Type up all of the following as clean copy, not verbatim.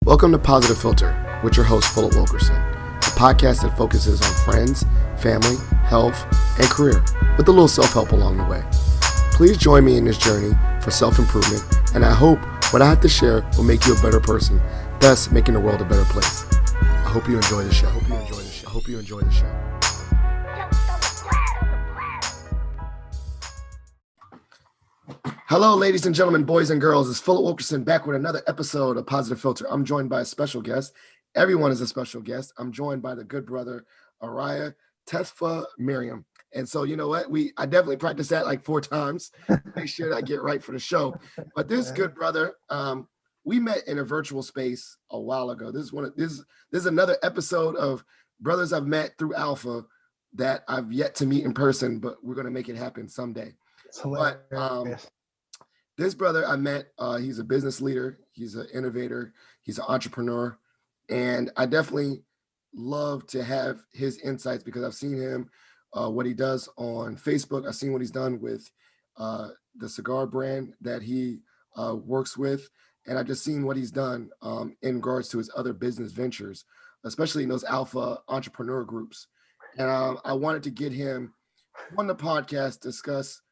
Welcome to Positive Philter with your host, Philip Wilkerson, a podcast that focuses on friends, family, health, and career, with a little self-help along the way. Please join me in this journey for self-improvement, and I hope what I have to share will make you a better person, thus making the world a better place. I hope you enjoy the show. I hope you enjoy the show. Hello, ladies and gentlemen, boys and girls. It's Philip Wilkerson back with another episode of Positive Philter. I'm joined by a special guest. Everyone is a special guest. I'm joined by the good brother, Araia Tesfamariam. And so, you know what? I definitely practiced that like 4 times. Make sure that I get right for the show. But this good brother, we met in a virtual space a while ago. This is another episode of brothers I've met through Alpha that I've yet to meet in person, but we're going to make it happen someday. It's hilarious. But this brother I met, he's a business leader, he's an innovator, he's an entrepreneur, and I definitely love to have his insights because I've seen him, what he does on Facebook. I've seen what he's done with the cigar brand that he works with, and I've just seen what he's done in regards to his other business ventures, especially in those alpha entrepreneur groups. And I wanted to get him on the podcast, discuss,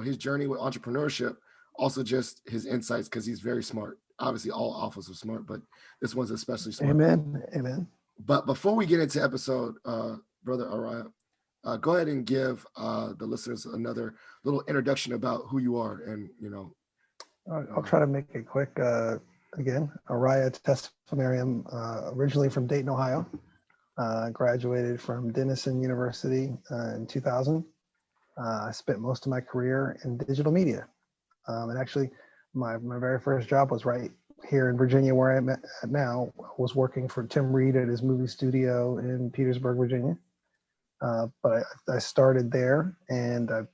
his journey with entrepreneurship. Also just his insights, because he's very smart. Obviously, all alphas are smart, but this one's especially smart. Amen. But before we get into episode, Brother Araia, go ahead and give the listeners another little introduction about who you are. And, I'll try to make it quick. Again, Araia Tesfamariam, originally from Dayton, Ohio. Graduated from Denison University in 2000. I spent most of my career in digital media. And actually, my very first job was right here in Virginia, where I'm at now. I was working for Tim Reed at his movie studio in Petersburg, Virginia. But I started there, and I've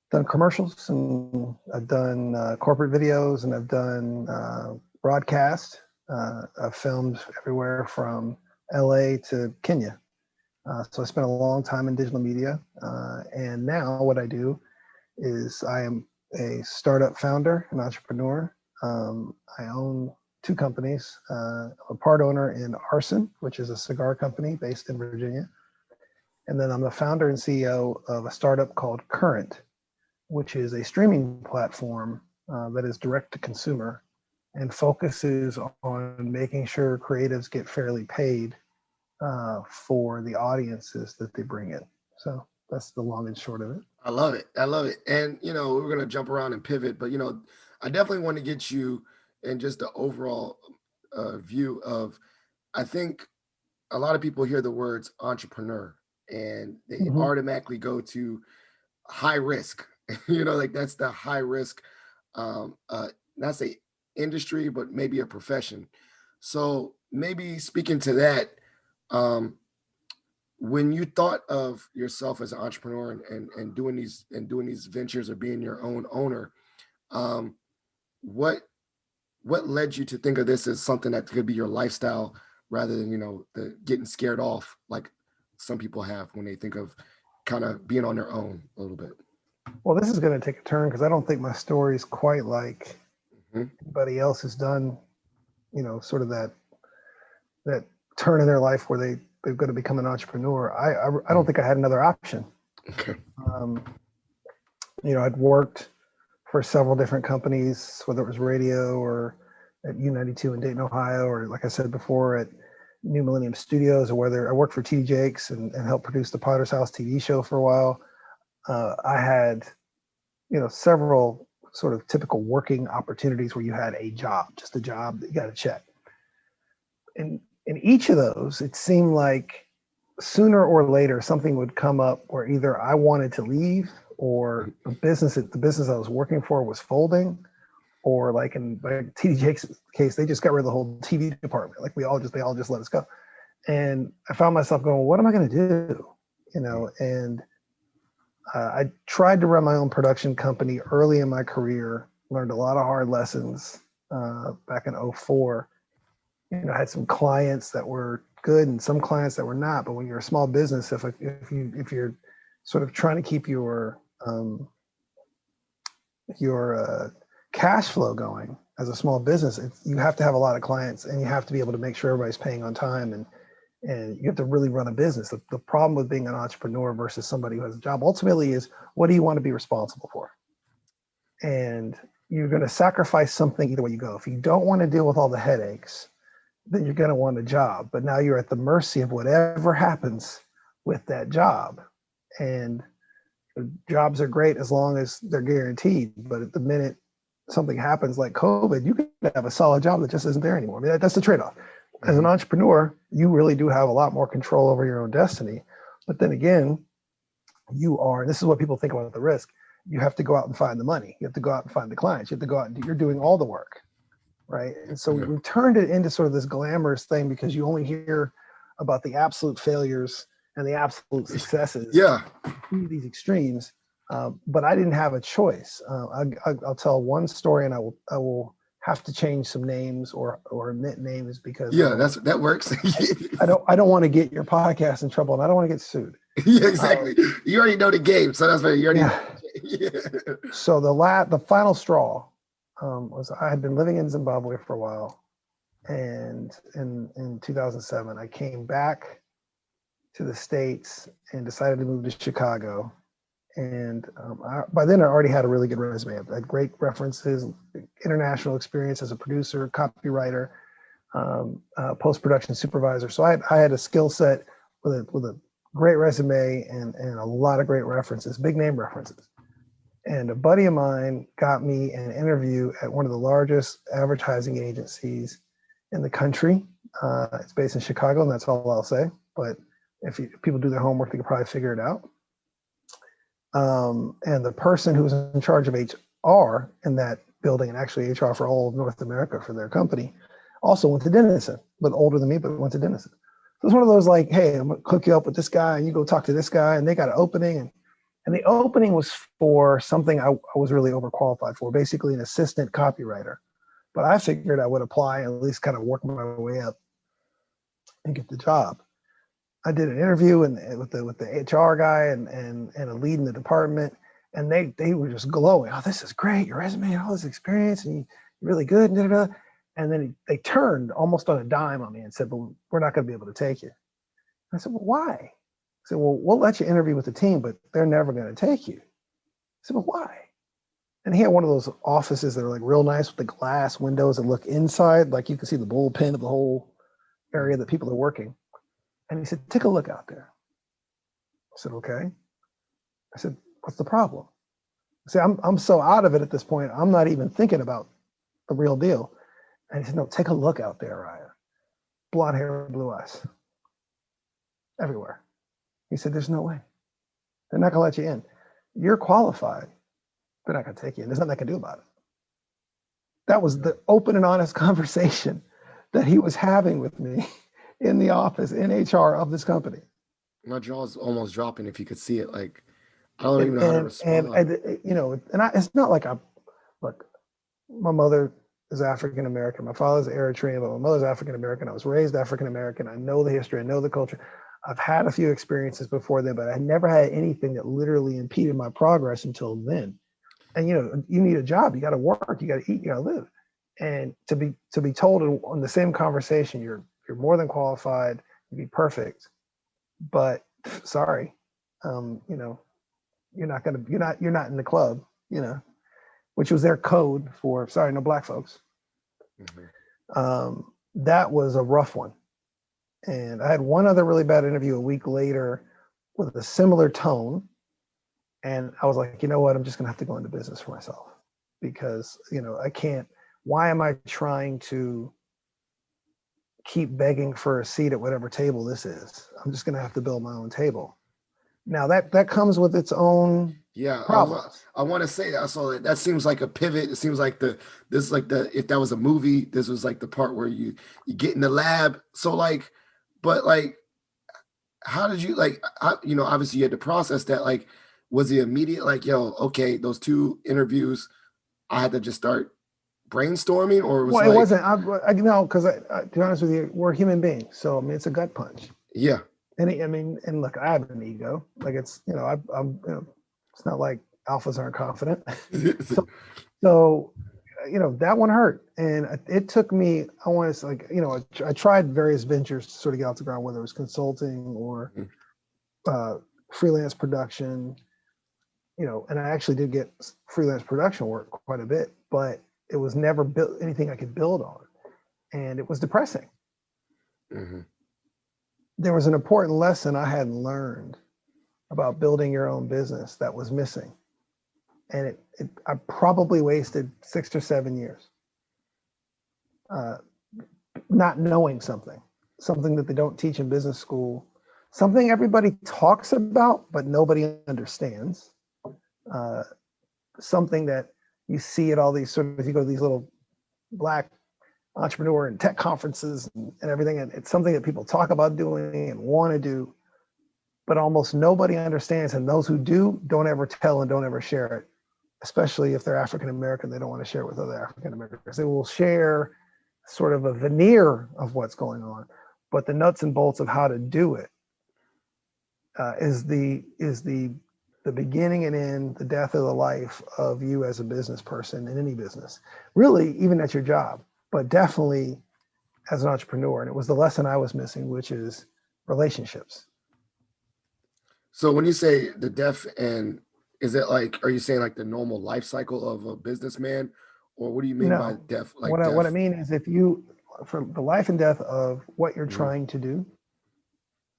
done commercials, and I've done corporate videos, and I've done broadcast. I've filmed everywhere from LA to Kenya. So I spent a long time in digital media. And now what I do is I am a startup founder, an entrepreneur. I own 2 companies. I'm a part owner in Arson, which is a cigar company based in Virginia. And then I'm the founder and CEO of a startup called Current, which is a streaming platform that is direct to consumer and focuses on making sure creatives get fairly paid for the audiences that they bring in. So that's the long and short of it. I love it. And, we're going to jump around and pivot, but, I definitely want to get you in just the overall view of, I think a lot of people hear the words entrepreneur and they automatically go to high risk, like that's the high risk, not say industry, but maybe a profession. So maybe speaking to that, when you thought of yourself as an entrepreneur and doing these ventures or being your own owner, what led you to think of this as something that could be your lifestyle rather than the getting scared off like some people have when they think of kind of being on their own a little bit? Well, this is going to take a turn because I don't think my story is quite like anybody else has done. Sort of that turn in their life where they're going to become an entrepreneur. I don't think I had another option. Okay. I'd worked for several different companies, whether it was radio or at U92 in Dayton, Ohio, or like I said before, at New Millennium Studios, or whether I worked for T.D. Jakes and helped produce the Potter's House TV show for a while. I had, several sort of typical working opportunities where you had a job, just a job that you got to check. And in each of those, it seemed like sooner or later something would come up where either I wanted to leave, or the business I was working for was folding, or like in T.D. Jakes' case, they just got rid of the whole TV department. Like they all just let us go. And I found myself going, what am I going to do? And I tried to run my own production company early in my career, learned a lot of hard lessons back in 2004. I had some clients that were good and some clients that were not. But when you're a small business, if you're sort of trying to keep your cash flow going as a small business, you have to have a lot of clients, and you have to be able to make sure everybody's paying on time, and you have to really run a business. The problem with being an entrepreneur versus somebody who has a job ultimately is, what do you want to be responsible for? And you're going to sacrifice something either way you go. If you don't want to deal with all the headaches, then you're going to want a job. But now you're at the mercy of whatever happens with that job. And jobs are great as long as they're guaranteed. But at the minute something happens like COVID, you can have a solid job that just isn't there anymore. I mean, that's the trade-off. As an entrepreneur, you really do have a lot more control over your own destiny. But then again, this is what people think about the risk. You have to go out and find the money. You have to go out and find the clients. You have to go out and you're doing all the work, right? And so we've turned it into sort of this glamorous thing because you only hear about the absolute failures and the absolute successes. Yeah. These extremes. But I didn't have a choice. I'll tell one story, and I will have to change some names or omit names because that works. I don't want to get your podcast in trouble, and I don't want to get sued. Yeah, exactly. You already know the game, so that's right. You already. Yeah. So the final straw was I had been living in Zimbabwe for a while, and in 2007 I came back to the States and decided to move to Chicago. And by then I already had a really good resume. I had great references, international experience as a producer, copywriter, post-production supervisor. So I had a skill set with a great resume and a lot of great references, big name references. And a buddy of mine got me an interview at one of the largest advertising agencies in the country. It's based in Chicago, and that's all I'll say. But if people do their homework, they can probably figure it out. And the person who was in charge of HR in that building, and actually HR for all of North America for their company, also went to Denison, but older than me, but went to Denison. So it's one of those like, hey, I'm gonna hook you up with this guy, and you go talk to this guy, and they got an opening. And the opening was for something I was really overqualified for, basically an assistant copywriter. But I figured I would apply and at least kind of work my way up and get the job. I did an interview with the HR guy and a lead in the department, and they were just glowing. Oh, this is great, your resume and all this experience, and you're really good. And then they turned almost on a dime on me and said, "Well, we're not going to be able to take you." I said, "Well, why?" I said, "Well, we'll let you interview with the team, but they're never going to take you." I said, "Well, why?" And he had one of those offices that are like real nice with the glass windows that look inside, like you can see the bullpen of the whole area that people are working. And he said, "Take a look out there." I said, "Okay." I said, "What's the problem?" I said, I'm so out of it at this point, I'm not even thinking about the real deal. And he said, "No, take a look out there, Araia. Blonde hair, blue eyes. Everywhere." He said, "There's no way. They're not gonna let you in. You're qualified. They're not gonna take you in. There's nothing I can do about it." That was the open and honest conversation that he was having with me in the office in HR of this company. My jaw's almost dropping if you could see it. Like, I don't even know how to respond. It's not like look, my mother is African American, my father's Eritrean, but my mother's African American. I was raised African American. I know the history, I know the culture. I've had a few experiences before then, but I never had anything that literally impeded my progress until then. And you need a job, you got to work, you got to eat, you got to live. And to be told on the same conversation, you're more than qualified, you'd be perfect, but sorry, you're not in the club, which was their code for sorry, no black folks. That was a rough one. And I had one other really bad interview a week later with a similar tone. And I was like, you know what? I'm just going to have to go into business for myself because, I can't. Why am I trying to keep begging for a seat at whatever table this is? I'm just going to have to build my own table. Now that comes with its own problems. I want to say that. So that seems like a pivot. It seems like if that was a movie, this was like the part where you get in the lab. So how did you obviously you had to process that. Like, was it immediate? Like, yo, okay, those 2 interviews, I had to just start brainstorming, or it was it wasn't. Because to be honest with you, we're human beings. So I mean, it's a gut punch. Yeah. And look, I have an ego. Like it's, I'm it's not like alphas aren't confident. so that one hurt. And it took me, I want to say, like, I tried various ventures to sort of get off the ground, whether it was consulting or freelance production, and I actually did get freelance production work quite a bit, but it was never built anything I could build on. And it was depressing. Mm-hmm. There was an important lesson I hadn't learned about building your own business that was missing. And I probably wasted 6 or 7 years not knowing something that they don't teach in business school, something everybody talks about, but nobody understands. Something that you see at all these if you go to these little Black entrepreneur and tech conferences and everything, and it's something that people talk about doing and want to do, but almost nobody understands. And those who do don't ever tell and don't ever share it, especially if they're African American. They don't want to share it with other African Americans. They will share sort of a veneer of what's going on, but the nuts and bolts of how to do it is the beginning and end, the death of the life of you as a business person in any business, really, even at your job, but definitely as an entrepreneur. And it was the lesson I was missing, which is relationships. So when you say the death, and is it like, are you saying like the normal life cycle of a businessman, or what do you mean by No, death? Like what I mean is, if you, from the life and death of what you're trying to do,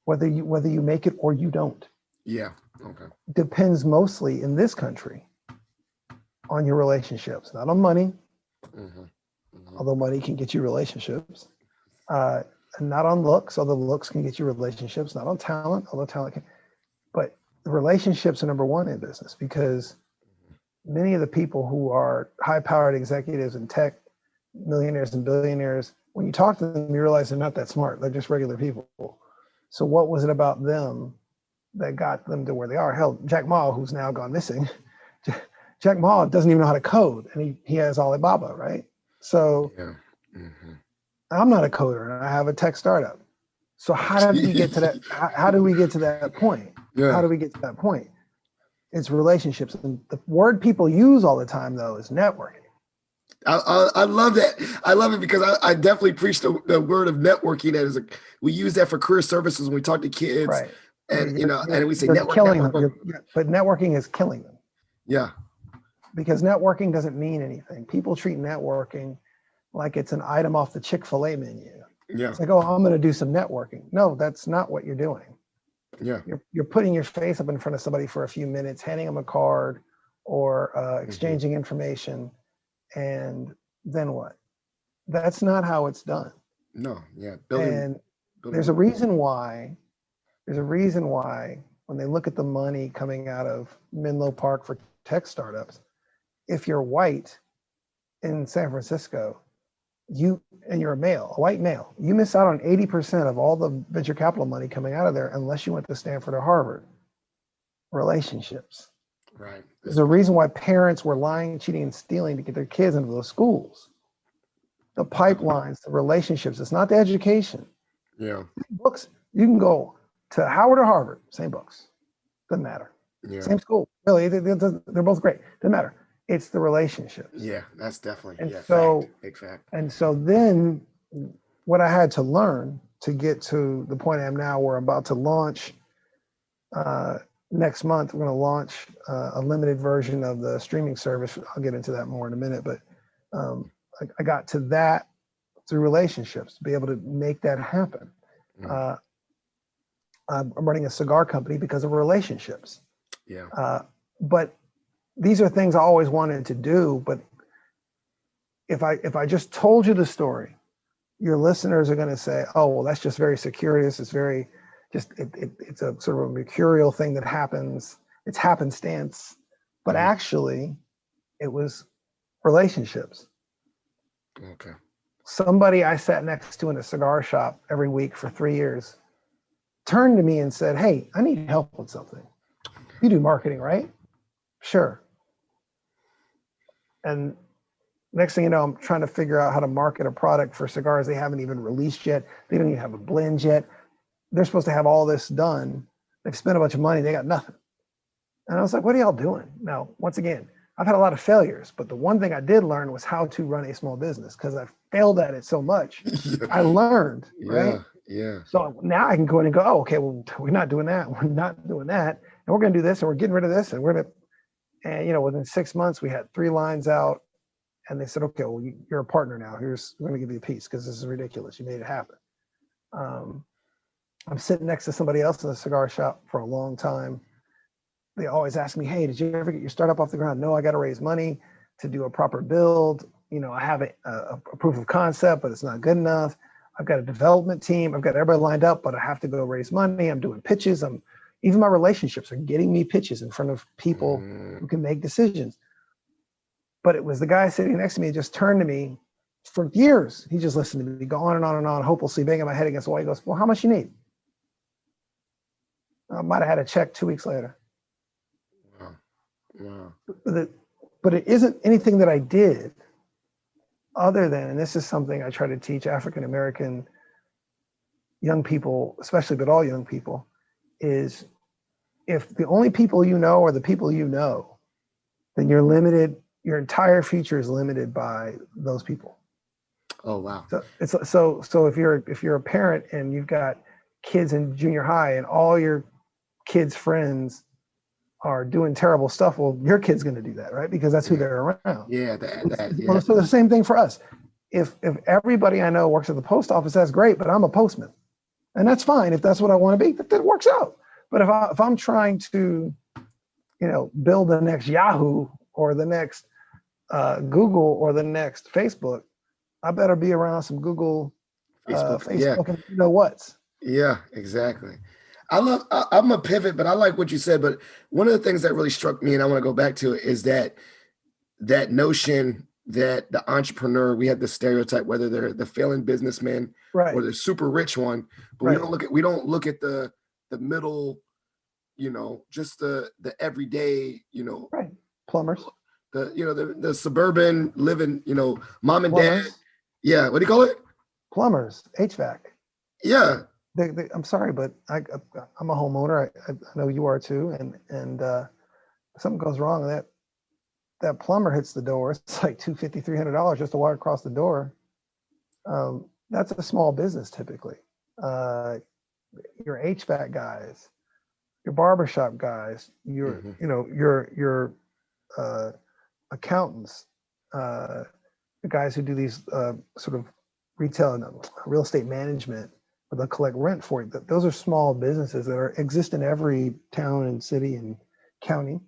whether you make it or you don't. Yeah. Okay. Depends mostly in this country on your relationships, not on money, although money can get you relationships, and not on looks, although looks can get you relationships, not on talent, although talent can, but the relationships are number one in business, because many of the people who are high-powered executives in tech, millionaires and billionaires, when you talk to them, you realize they're not that smart. They're just regular people. So what was it about them that got them to where they are? Hell, Jack Ma, who's now gone missing, Jack Ma doesn't even know how to code, and he has Alibaba, right? So I'm not a coder, and I have a tech startup. So how did we get to that? How do we get to that point? Yeah. How do we get to that point? It's relationships. And the word people use all the time, though, is networking. I love that. I love it because I definitely preach the word of networking. That is, we use that for career services when we talk to kids, Right? and and we say you're network, killing network. them. But networking is killing them. Yeah. Because networking doesn't mean anything. People treat networking like it's an item off the Chick-fil-A menu. Yeah. It's like, oh, I'm going to do some networking. No, that's not what you're doing. Yeah. You're putting your face up in front of somebody for a few minutes, handing them a card, or exchanging information, and then what? That's not how it's done. No. Yeah. Building there's a reason why when they look at the money coming out of Menlo Park for tech startups, if you're white in San Francisco, you're a white male, you miss out on 80% of all the venture capital money coming out of there unless you went to Stanford or Harvard. Relationships. Right. There's a reason why parents were lying, cheating, and stealing to get their kids into those schools. The pipelines, the relationships. It's not the education. Yeah. Books. You can go to Howard or Harvard, same books. Doesn't matter. Yeah. Same school. Really, they're both great. Doesn't matter. It's the relationships. Yeah, that's definitely big fact. And so then what I had to learn to get to the point I am now, where I'm about to launch next month, we're going to launch a limited version of the streaming service. I'll get into that more in a minute, but I got to that through relationships, to be able to make that happen. I'm running a cigar company because of relationships. Yeah. But these are things I always wanted to do. But if I just told you the story, your listeners are going to say, "Oh, well, that's just very circuitous. It's very it's a sort of a mercurial thing that happens. It's happenstance." But actually, it was relationships. Okay. Somebody I sat next to in a cigar shop every week for 3 years turned to me and said, "Hey, I need help with something. You do marketing, right?" "Sure." And next thing you know, I'm trying to figure out how to market a product for cigars they haven't even released yet. They don't even have a blend yet. They're supposed to have all this done. They've spent a bunch of money. They got nothing. And I was like, "What are y'all doing?" Now, once again, I've had a lot of failures, but the one thing I did learn was how to run a small business because I failed at it so much. I learned, right? Yeah, yeah. So now I can go in and go, oh, okay, well, we're not doing that. We're not doing that. And we're going to do this and we're getting rid of this. And we're going to, and, you know, within 6 months, we had 3 lines out and they said, okay, well, you're a partner now. We're going to give you a piece because this is ridiculous. You made it happen. I'm sitting next to somebody else in the cigar shop for a long time. They always ask me, hey, did you ever get your startup off the ground? No, I got to raise money to do a proper build. You know, I have a proof of concept, but it's not good enough. I've got a development team. I've got everybody lined up, but I have to go raise money. I'm doing pitches. Even my relationships are getting me pitches in front of people who can make decisions. But it was the guy sitting next to me just turned to me for years. He just listened to me go on and on and on, hopelessly banging my head against the wall. He goes, well, how much you need? I might have had a check 2 weeks later. Wow. But it isn't anything that I did other than, and this is something I try to teach African-American young people, especially, but all young people, is if the only people you know are the people you know, then you're limited. Your entire future is limited by those people. Oh, wow. So if you're a parent and you've got kids in junior high and all your kids' friends are doing terrible stuff, well, your kid's going to do that, right? Because that's who they're around. Yeah, Well, so the same thing for us. If everybody I know works at the post office, that's great, but I'm a postman, and that's fine if that's what I want to be. That works out. But if I'm trying to, you know, build the next Yahoo or the next Google or the next Facebook, I better be around some Google, Facebook, and you know what's. Yeah, exactly. I'm a pivot, but I like what you said. But one of the things that really struck me, and I want to go back to it, is that notion that the entrepreneur, we have the stereotype, whether they're the failing businessman or the super rich one, but we don't look at the middle, you know, just the everyday, you know, plumbers, the suburban living, you know, mom and plumbers. dad. Yeah, what do you call it? Plumbers, HVAC. Yeah. I'm sorry, but I'm a homeowner. I know you are too, and something goes wrong, and that plumber hits the door. It's like $250, $300 just to walk across the door. That's a small business typically. Your HVAC guys, your barbershop guys, your accountants, the guys who do these sort of retail and real estate management, where they'll collect rent for you. Those are small businesses that exist in every town and city and county,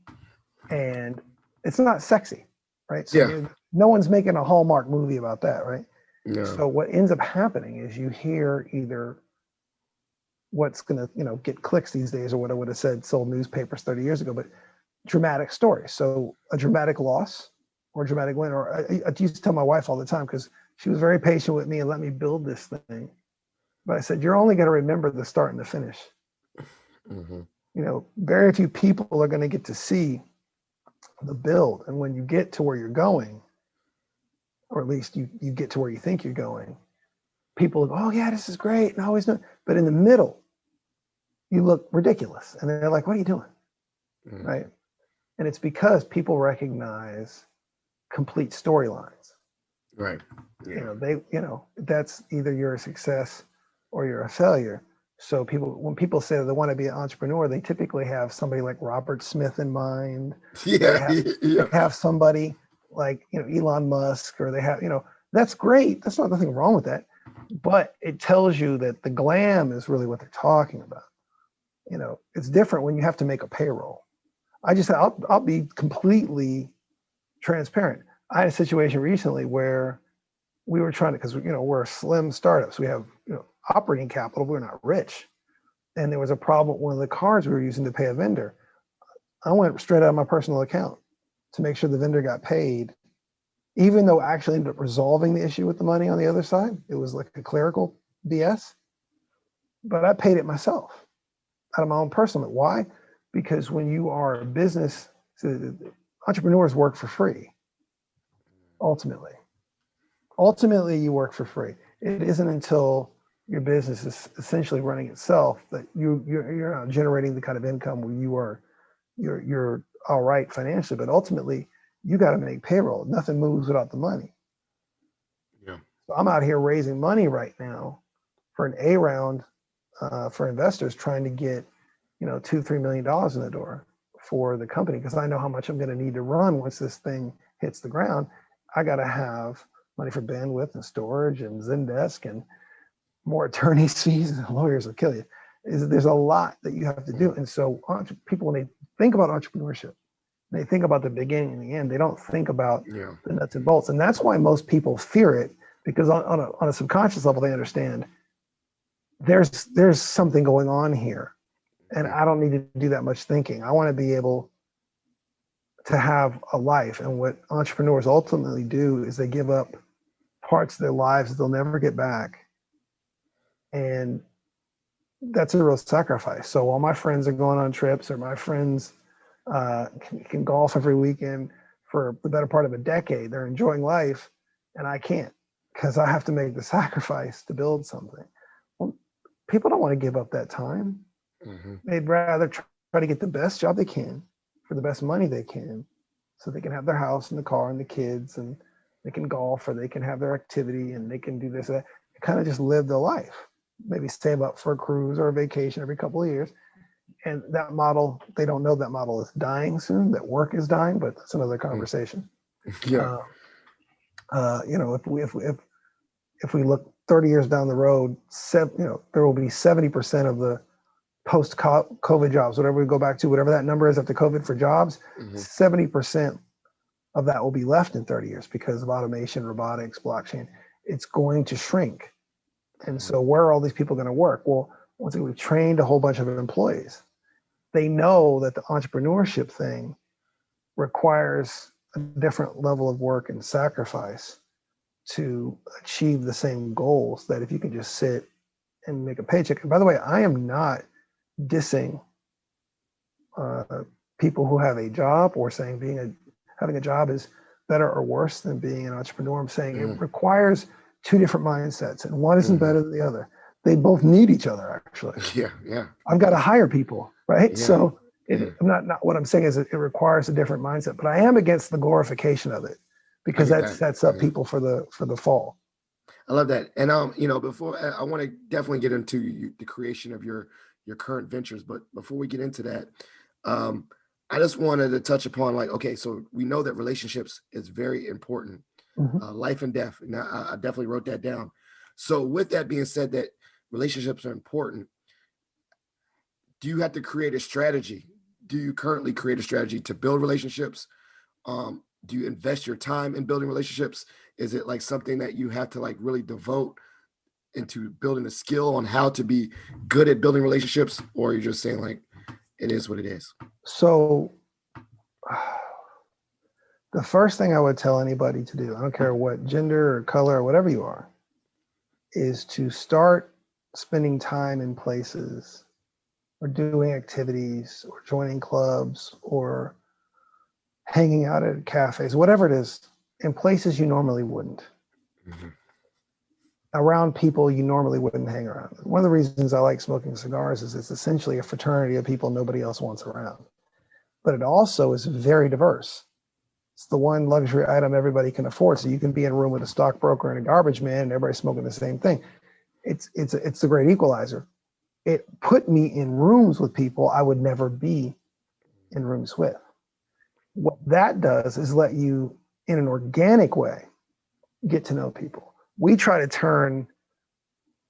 and it's not sexy, right? So no one's making a Hallmark movie about that, right? No. So what ends up happening is you hear either what's going to, you know, get clicks these days, or what I would have said sold newspapers 30 years ago, but dramatic stories. So a dramatic loss or a dramatic win. Or I used to tell my wife all the time, because she was very patient with me and let me build this thing. But I said, you're only going to remember the start and the finish. You know, very few people are going to get to see the build. And when you get to where you're going, or at least you get to where you think you're going, people go, oh yeah, this is great. And I always know. But in the middle, you look ridiculous. And they're like, what are you doing? Right. And it's because people recognize complete storylines. Right. Yeah. That's either you're a success or you're a failure. So when people say they want to be an entrepreneur, they typically have somebody like Robert Smith in mind. They have somebody like, you know, Elon Musk, or they have, you know, that's great. That's nothing wrong with that. But it tells you that the glam is really what they're talking about. You know, it's different when you have to make a payroll. I'll be completely transparent. I had a situation recently where we were trying to, because, you know, we're a slim startup, so we have, you know, operating capital, we're not rich. And there was a problem with one of the cards we were using to pay a vendor. I went straight out of my personal account to make sure the vendor got paid, even though I actually ended up resolving the issue with the money on the other side. It was like a clerical BS, but I paid it myself out of my own personal. Why? Because when you are a business, so entrepreneurs work for free. Ultimately, you work for free. It isn't until your business is essentially running itself that you're not generating the kind of income where you're all right financially. But ultimately, you got to make payroll. Nothing moves without the money. Yeah. So I'm out here raising money right now for an A round for investors trying to get, $2-3 million in the door for the company, because I know how much I'm going to need to run once this thing hits the ground. I got to have money for bandwidth and storage and Zendesk and more attorney's fees, and lawyers will kill you. There's a lot that you have to do. And so people, when they think about entrepreneurship, they think about the beginning and the end. They don't think about Yeah. the nuts and bolts. And that's why most people fear it, because on a subconscious level, they understand there's something going on here. And I don't need to do that much thinking. I want to be able to have a life. And what entrepreneurs ultimately do is they give up parts of their lives that they'll never get back. And that's a real sacrifice. So while my friends are going on trips, or my friends can golf every weekend for the better part of a decade, they're enjoying life, and I can't, because I have to make the sacrifice to build something. Well, people don't want to give up that time. Mm-hmm. They'd rather try to get the best job they can for the best money they can, so they can have their house and the car and the kids, and they can golf, or they can have their activity, and they can do this, that, kind of just live their life. Maybe save up for a cruise or a vacation every couple of years. And that model, they don't know that model is dying soon, that work is dying, but that's another conversation. Yeah. If we look 30 years down the road, there will be 70% of the post-COVID jobs, whatever we go back to, whatever that number is after COVID for jobs, 70% of that will be left in 30 years because of automation, robotics, blockchain. It's going to shrink. And so where are all these people going to work? Well, once again, we've trained a whole bunch of employees. They know that the entrepreneurship thing requires a different level of work and sacrifice to achieve the same goals, that if you can just sit and make a paycheck. And by the way, I am not dissing people who have a job, or saying having a job is better or worse than being an entrepreneur. I'm saying it requires two different mindsets, and one isn't better than the other. They both need each other, actually. Yeah. I've got to hire people, right? Yeah. So I'm not what I'm saying is it requires a different mindset, but I am against the glorification of it, because that sets up people for the fall. I love that. And before I want to definitely get into the creation of your current ventures, but before we get into that, I just wanted to touch upon, like, okay, so we know that relationships is very important, life and death. Now, I definitely wrote that down. So with that being said, that relationships are important, do you have to create a strategy? Do you currently create a strategy to build relationships? Do you invest your time in building relationships? Is it like something that you have to like really devote into building a skill on how to be good at building relationships, or you're just saying like it is what it is? So the first thing I would tell anybody to do, I don't care what gender or color or whatever you are, is to start spending time in places, or doing activities, or joining clubs, or hanging out at cafes, whatever it is, in places you normally wouldn't, around people you normally wouldn't hang around. One of the reasons I like smoking cigars is it's essentially a fraternity of people nobody else wants around. But it also is very diverse. It's the one luxury item everybody can afford. So you can be in a room with a stockbroker and a garbage man, and everybody's smoking the same thing. It's the great equalizer. It put me in rooms with people I would never be in rooms with. What that does is let you, in an organic way, get to know people. We try to turn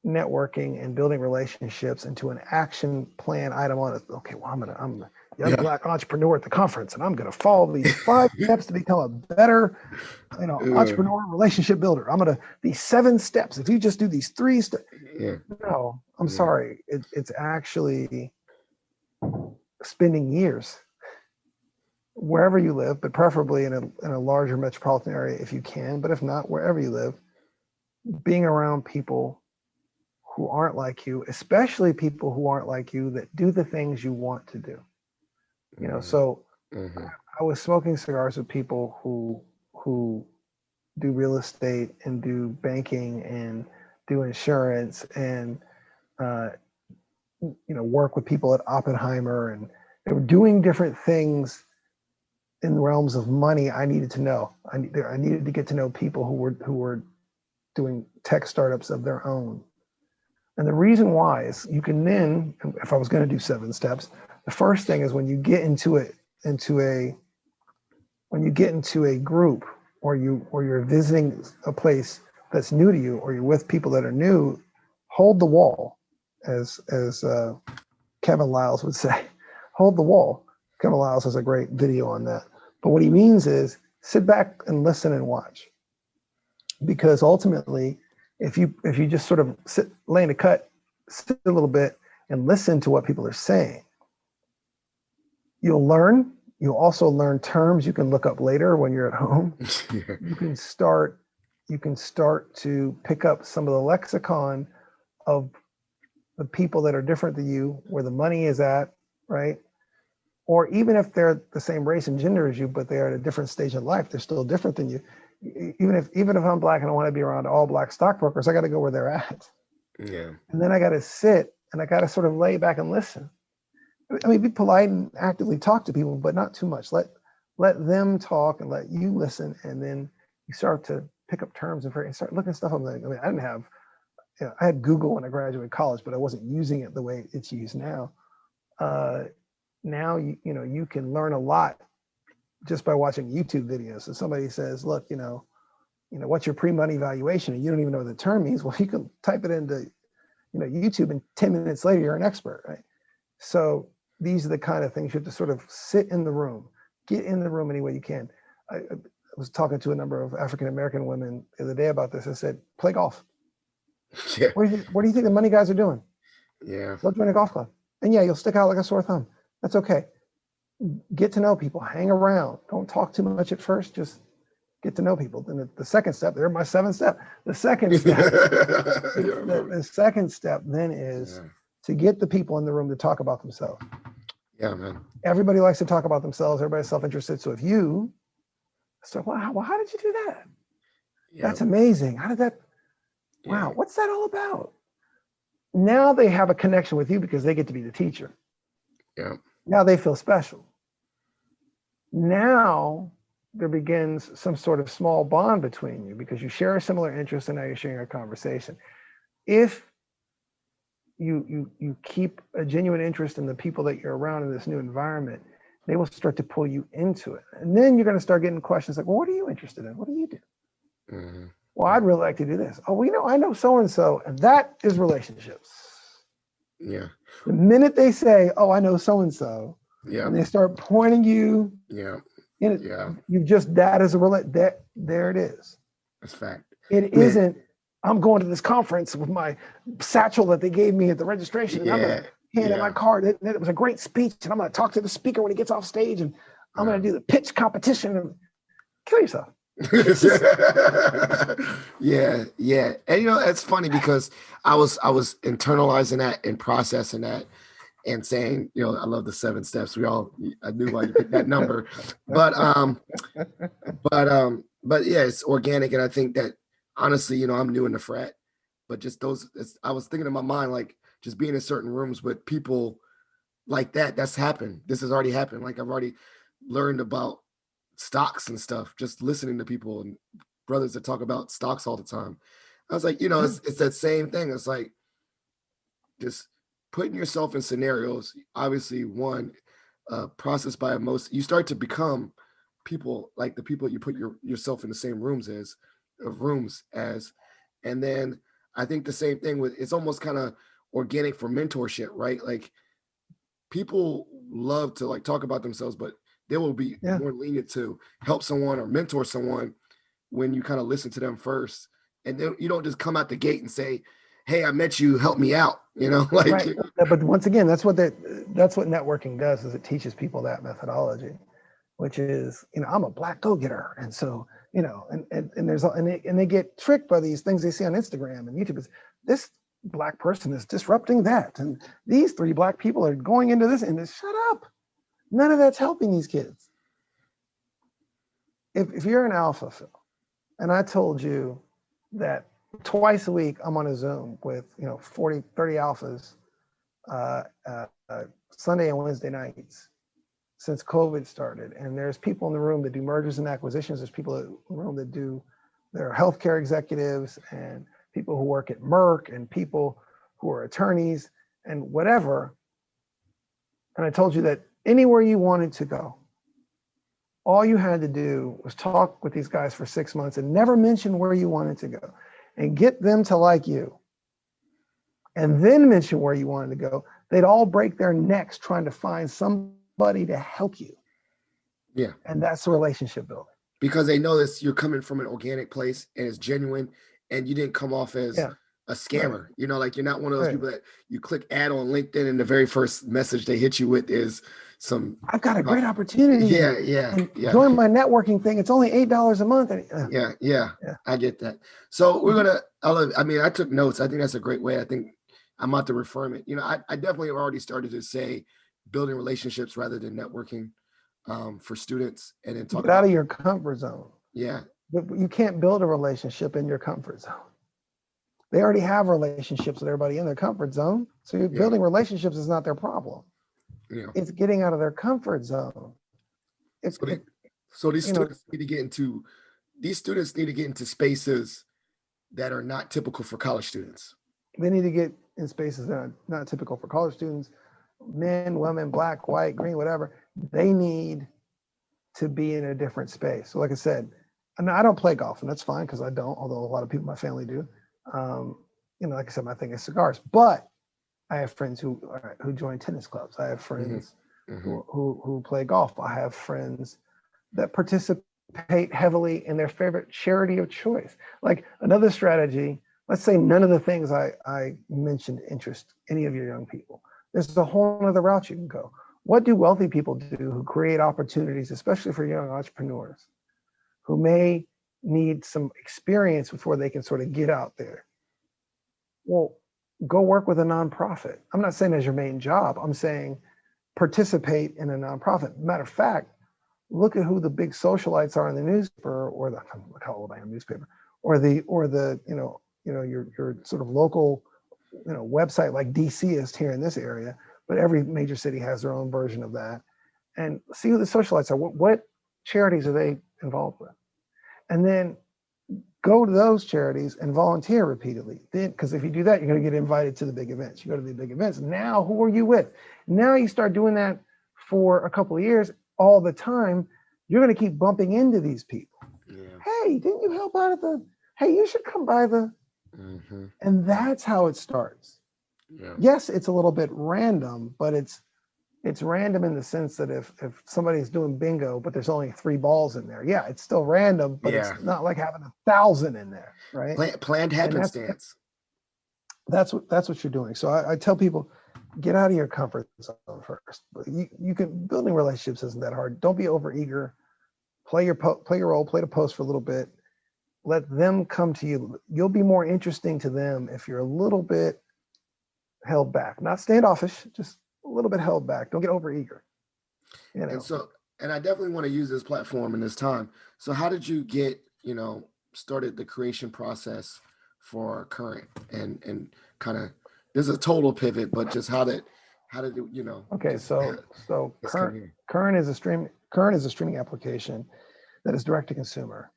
networking and building relationships into an action plan item on it. Okay, well, I'm the young Black entrepreneur at the conference, and I'm going to follow these 5 steps to become a better, entrepreneur relationship builder. I'm going to, these 7 steps. If you just do these 3 steps, no, I'm sorry. It's actually spending years wherever you live, but preferably in a larger metropolitan area if you can. But if not, wherever you live, being around people who aren't like you, especially people who aren't like you that do the things you want to do. So I was smoking cigars with people who do real estate and do banking and do insurance and work with people at Oppenheimer, and they were doing different things in the realms of money, I needed to know. I needed to get to know people who were doing tech startups of their own. And the reason why is you can then, if I was going to do 7 steps, the first thing is when you get into a group, or you're visiting a place that's new to you, or you're with people that are new, hold the wall, as Kevin Liles would say, hold the wall. Kevin Liles has a great video on that. But what he means is sit back and listen and watch, because ultimately, if you just sort of lay in a cut, sit a little bit and listen to what people are saying, you'll learn. You'll also learn terms you can look up later when you're at home. Yeah. You can start to pick up some of the lexicon of the people that are different than you, where the money is at, right? Or even if they're the same race and gender as you, but they're at a different stage in life, they're still different than you. Even if I'm Black and I want to be around all Black stockbrokers, I got to go where they're at. Yeah. And then I got to sit and I got to sort of lay back and listen. I mean, be polite and actively talk to people, but not too much. Let them talk and let you listen, and then you start to pick up terms and start looking at stuff. I mean, I didn't have, I had Google when I graduated college, but I wasn't using it the way it's used now. Now you can learn a lot just by watching YouTube videos. So somebody says, look, what's your pre-money valuation? And you don't even know what the term means. Well, you can type it into, YouTube, and 10 minutes later, you're an expert, right? So these are the kind of things you have to sort of sit in the room, get in the room any way you can. I was talking to a number of African-American women the other day about this. I said, play golf. Yeah. What do you think the money guys are doing? Yeah. Go join a golf club. And yeah, you'll stick out like a sore thumb. That's okay. Get to know people, hang around. Don't talk too much at first, just get to know people. Then the second step, they're my 7th step. The second step, the second step then is to get the people in the room to talk about themselves. Yeah, man. Everybody likes to talk about themselves. Everybody's self-interested. So if you start, well, how did you do that? Yeah. That's amazing. How did that? Wow, what's that all about? Now they have a connection with you because they get to be the teacher. Yeah. Now they feel special. Now there begins some sort of small bond between you because you share a similar interest, and now you're sharing a conversation. If you keep a genuine interest in the people that you're around in this new environment, they will start to pull you into it. And then you're going to start getting questions like, well, what are you interested in? What do you do? Mm-hmm. Well, I'd really like to do this. Oh, I know so-and-so, and that is relationships. Yeah. The minute they say, oh, I know so-and-so, and they start pointing you, you've just, that is there it is. That's fact. It isn't, I'm going to this conference with my satchel that they gave me at the registration, and I'm going to hand in my card. It was a great speech, and I'm going to talk to the speaker when he gets off stage, and I'm going to do the pitch competition. And kill yourself. Yeah. And it's funny because I was internalizing that and processing that and saying, I love the 7 steps. I knew why you picked that number. But yeah, it's organic. And I think that honestly, I'm new in the frat, but just I was thinking in my mind, like just being in certain rooms with people like that's happened. This has already happened. Like I've already learned about stocks and stuff, just listening to people and brothers that talk about stocks all the time. I was like, it's that same thing. It's like just putting yourself in scenarios. Obviously, one, process by emotion. You start to become people like the people you put yourself in the same rooms as, and then I think the same thing with, it's almost kind of organic for mentorship, right? Like people love to like talk about themselves, but they will be more lenient to help someone or mentor someone when you kind of listen to them first. And then you don't just come out the gate and say, hey, I met you, help me out. Like, right. But once again, that's what networking does, is it teaches people that methodology, which is, I'm a Black go-getter. And so, and they get tricked by these things they see on Instagram and YouTube. Is this Black person is disrupting that. And these 3 Black people are going into this, and shut up. None of that's helping these kids. If you're an alpha, Phil, and I told you that twice a week I'm on a Zoom with 30 alphas, Sunday and Wednesday nights, since COVID started. And there's people in the room that do mergers and acquisitions. There's people in the room that they're healthcare executives and people who work at Merck and people who are attorneys and whatever. And I told you that anywhere you wanted to go, all you had to do was talk with these guys for 6 months and never mention where you wanted to go and get them to like you. And then mention where you wanted to go. They'd all break their necks trying to find somebody to help you. Yeah. And that's a relationship building. Because they know this, you're coming from an organic place and it's genuine, and you didn't come off as a scammer. Right. You know, like you're not one of those people that you click ad on LinkedIn and the very first message they hit you with is some, I've got a great opportunity. Yeah. Join my networking thing. It's only $8 a month. Yeah. I get that. So we're gonna. I took notes. I think that's a great way. I think I'm about to reaffirm it. You know, I definitely have already started to say building relationships rather than networking for students, and then talk get out of your comfort zone. Yeah. But you can't build a relationship in your comfort zone. They already have relationships with everybody in their comfort zone. So you're building relationships is not their problem. Yeah. It's getting out of their comfort zone. So these students need to get into spaces that are not typical for college students. They need to get in spaces that are not typical for college students, men, women, black, white, green, whatever. They need to be in a different space. So like I said, I don't play golf, and that's fine because I don't, although a lot of people in my family do. Like I said, my thing is cigars, but I have friends who join tennis clubs. I have friends who play golf. I have friends that participate heavily in their favorite charity of choice. Like another strategy, let's say none of the things I mentioned interest any of your young people. There's a whole other route you can go. What do wealthy people do who create opportunities, especially for young entrepreneurs, who may need some experience before they can sort of get out there? Well, go work with a nonprofit. I'm not saying as your main job. I'm saying participate in a nonprofit. Matter of fact, look at who the big socialites are in the newspaper, or look how old I am, newspaper, or the your sort of local website like DC is here in this area, but every major city has their own version of that. And see who the socialites are. What charities are they involved with? And then go to those charities and volunteer repeatedly. Then, because if you do that, you're going to get invited to the big events. You go to the big events. Now, who are you with? Now you start doing that for a couple of years, all the time. You're going to keep bumping into these people. Yeah. Hey, didn't you help out at the? Hey, you should come by the. Mm-hmm. And that's how it starts. Yeah. Yes, it's a little bit random, but it's random in the sense that if somebody's doing bingo, but there's only 3 balls in there, yeah, it's still random, but it's not like having 1,000 in there, right? Planned happenstance. That's what you're doing. So I tell people, get out of your comfort zone first. You can, building relationships isn't that hard. Don't be overeager. Play your role, play the post for a little bit. Let them come to you. You'll be more interesting to them if you're a little bit held back, not standoffish, just a little bit held back. Don't get overeager. And I definitely want to use this platform in this time. So how did you get, started the creation process for Current and kind of, there's a total pivot, but just how did it, Okay, so Current is a streaming application that is direct to consumer.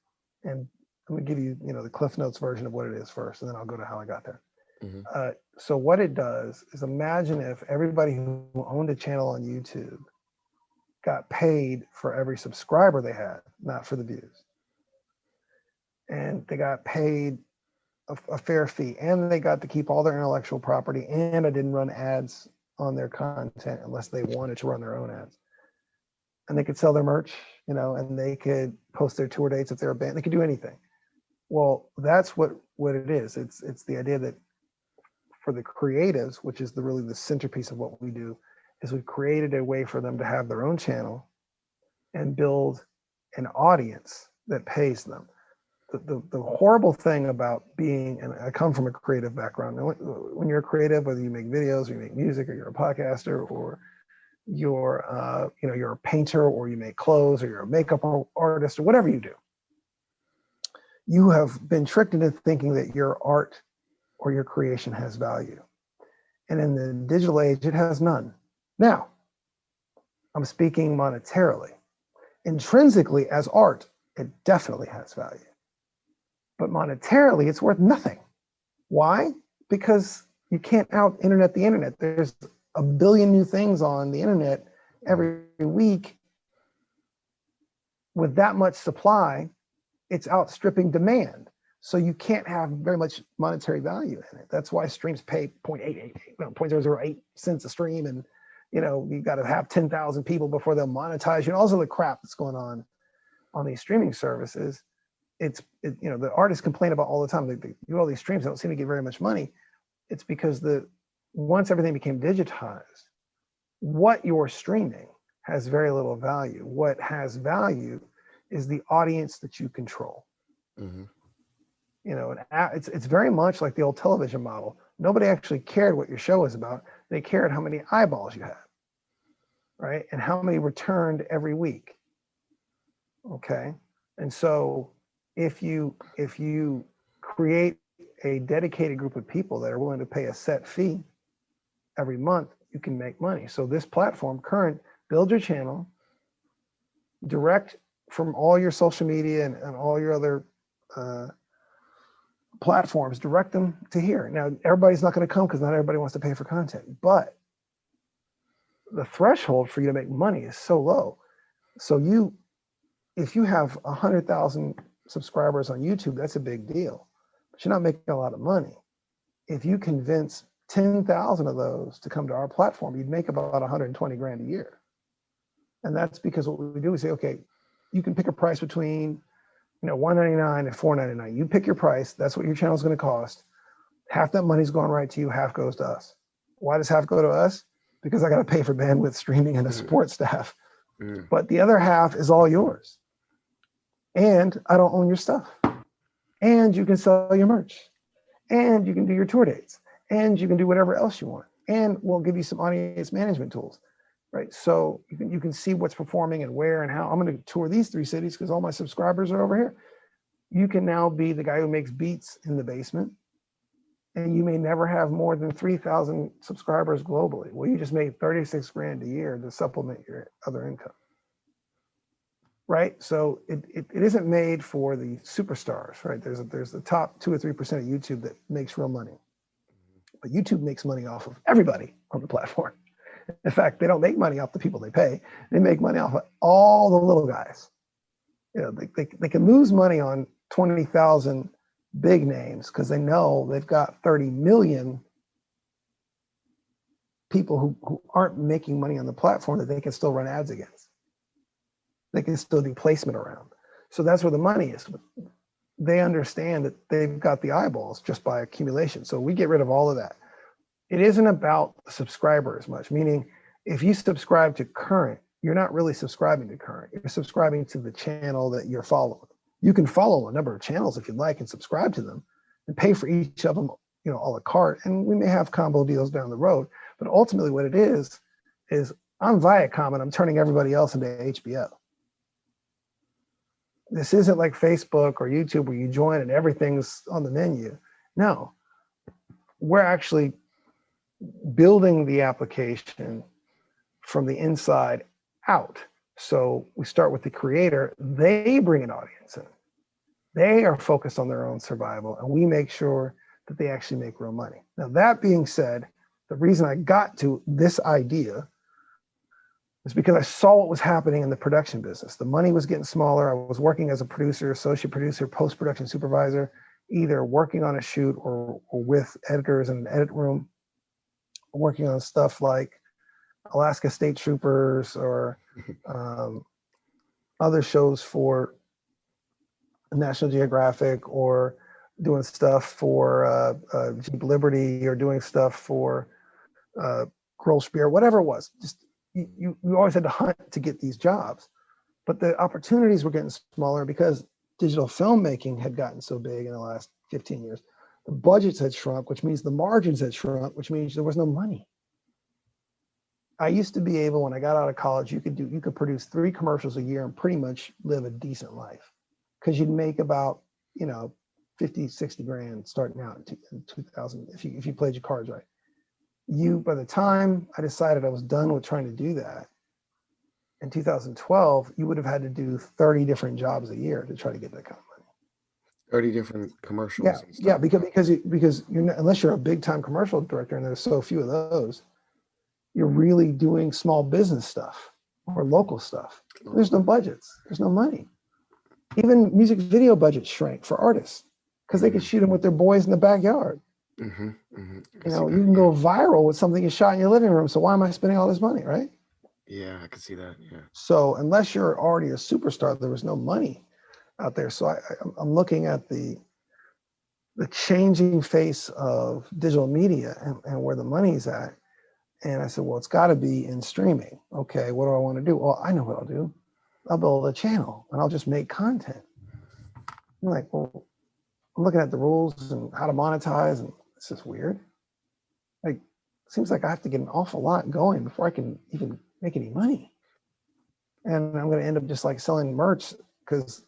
And I'm gonna give you, the Cliff Notes version of what it is first, and then I'll go to how I got there. Mm-hmm. So what it does is, imagine if everybody who owned a channel on YouTube got paid for every subscriber they had, not for the views. And they got paid a fair fee, and they got to keep all their intellectual property, and I didn't run ads on their content unless they wanted to run their own ads. And they could sell their merch, and they could post their tour dates if they're a band. They could do anything. Well, that's what it is. It's the idea that for the creatives, which is really the centerpiece of what we do, is we've created a way for them to have their own channel and build an audience that pays them. The horrible thing about being, and I come from a creative background, when you're a creative, whether you make videos or you make music or you're a podcaster or you're a painter or you make clothes or you're a makeup artist or whatever you do, you have been tricked into thinking that your art or your creation has value. And in the digital age, it has none. Now, I'm speaking monetarily. Intrinsically, as art, it definitely has value. But monetarily, it's worth nothing. Why? Because you can't out-internet the internet. There's a billion new things on the internet every week. With that much supply, it's outstripping demand. So you can't have very much monetary value in it. That's why streams pay 0.008 cents a stream. And, you got to have 10,000 people before they'll monetize you. And also the crap that's going on these streaming services. The artists complain about all the time. They do all these streams, they don't seem to get very much money. It's because once everything became digitized, what you're streaming has very little value. What has value is the audience that you control. Mm-hmm. It's very much like the old television model. Nobody actually cared what your show was about. They cared how many eyeballs you had, right? And how many returned every week. Okay. And so if you create a dedicated group of people that are willing to pay a set fee every month, you can make money. So this platform, Current, build your channel, direct from all your social media and all your other platforms, direct them to here. Now, everybody's not going to come because not everybody wants to pay for content, but the threshold for you to make money is so low. So if you have 100,000 subscribers on YouTube, that's a big deal, but you're not making a lot of money. If you convince 10,000 of those to come to our platform, you'd make about 120 grand a year. And that's because what we do is say, okay, you can pick a price between $199 and $499. You pick your price. That's what your channel is going to cost. Half that money's going right to you. Half goes to us. Why does half go to us? Because I got to pay for bandwidth, streaming, and the support staff. But the other half is all yours. And I don't own your stuff. And you can sell your merch. And you can do your tour dates. And you can do whatever else you want. And we'll give you some audience management tools. Right. So you can see what's performing and where and how. I'm going to tour these 3 cities because all my subscribers are over here. You can now be the guy who makes beats in the basement. And you may never have more than 3,000 subscribers globally. Well, you just made 36 grand a year to supplement your other income. Right. So it isn't made for the superstars. Right. There's the top 2 or 3% of YouTube that makes real money. But YouTube makes money off of everybody on the platform. In fact, they don't make money off the people they pay. They make money off of all the little guys. They can lose money on 20,000 big names because they know they've got 30 million people who aren't making money on the platform that they can still run ads against. They can still do placement around. So that's where the money is. They understand that they've got the eyeballs just by accumulation. So we get rid of all of that. It isn't about the subscriber as much, meaning if you subscribe to Current, you're not really subscribing to Current. You're subscribing to the channel that you're following. You can follow a number of channels if you'd like and subscribe to them and pay for each of them, a la carte. And we may have combo deals down the road, but ultimately what it is I'm Viacom and I'm turning everybody else into HBO. This isn't like Facebook or YouTube where you join and everything's on the menu. No, we're actually building the application from the inside out. So we start with the creator. They bring an audience in. They are focused on their own survival, and we make sure that they actually make real money. Now, that being said, the reason I got to this idea is because I saw what was happening in the production business. The money was getting smaller. I was working as a producer, associate producer, post-production supervisor, either working on a shoot or with editors in an edit room, working on stuff like Alaska State Troopers or other shows for National Geographic, or doing stuff for Jeep Liberty, or doing stuff for Grolschbier, whatever it was. Just you always had to hunt to get these jobs, but the opportunities were getting smaller because digital filmmaking had gotten so big in the last 15 years. The budgets had shrunk, which means the margins had shrunk, which means there was no money. I used to be able, when I got out of college, you could produce 3 commercials a year and pretty much live a decent life, because you'd make about 50, 60 grand starting out in 2000 if you played your cards right. By the time I decided I was done with trying to do that, in 2012, you would have had to do 30 different jobs a year to try to get that kind of money. 30 different commercials Yeah, and yeah, stuff. because you're not, unless you're a big time commercial director, and there's so few of those, you're really doing small business stuff or local stuff. There's no budgets. There's no money. Even music video budgets shrank for artists because they could shoot them with their boys in the backyard. You You can go viral with something you shot in your living room. So why am I spending all this money, right? Yeah, I can see that. Yeah. So unless you're already a superstar, there was no money out there. So I'm looking at the changing face of digital media and where the money's at. And I said, well, it's got to be in streaming. Okay, what do I want to do? Well, I know what I'll do. I'll build a channel and I'll just make content. I'm like, well, I'm looking at the rules and how to monetize, and this is weird. Like, seems like I have to get an awful lot going before I can even make any money. And I'm going to end up just like selling merch, because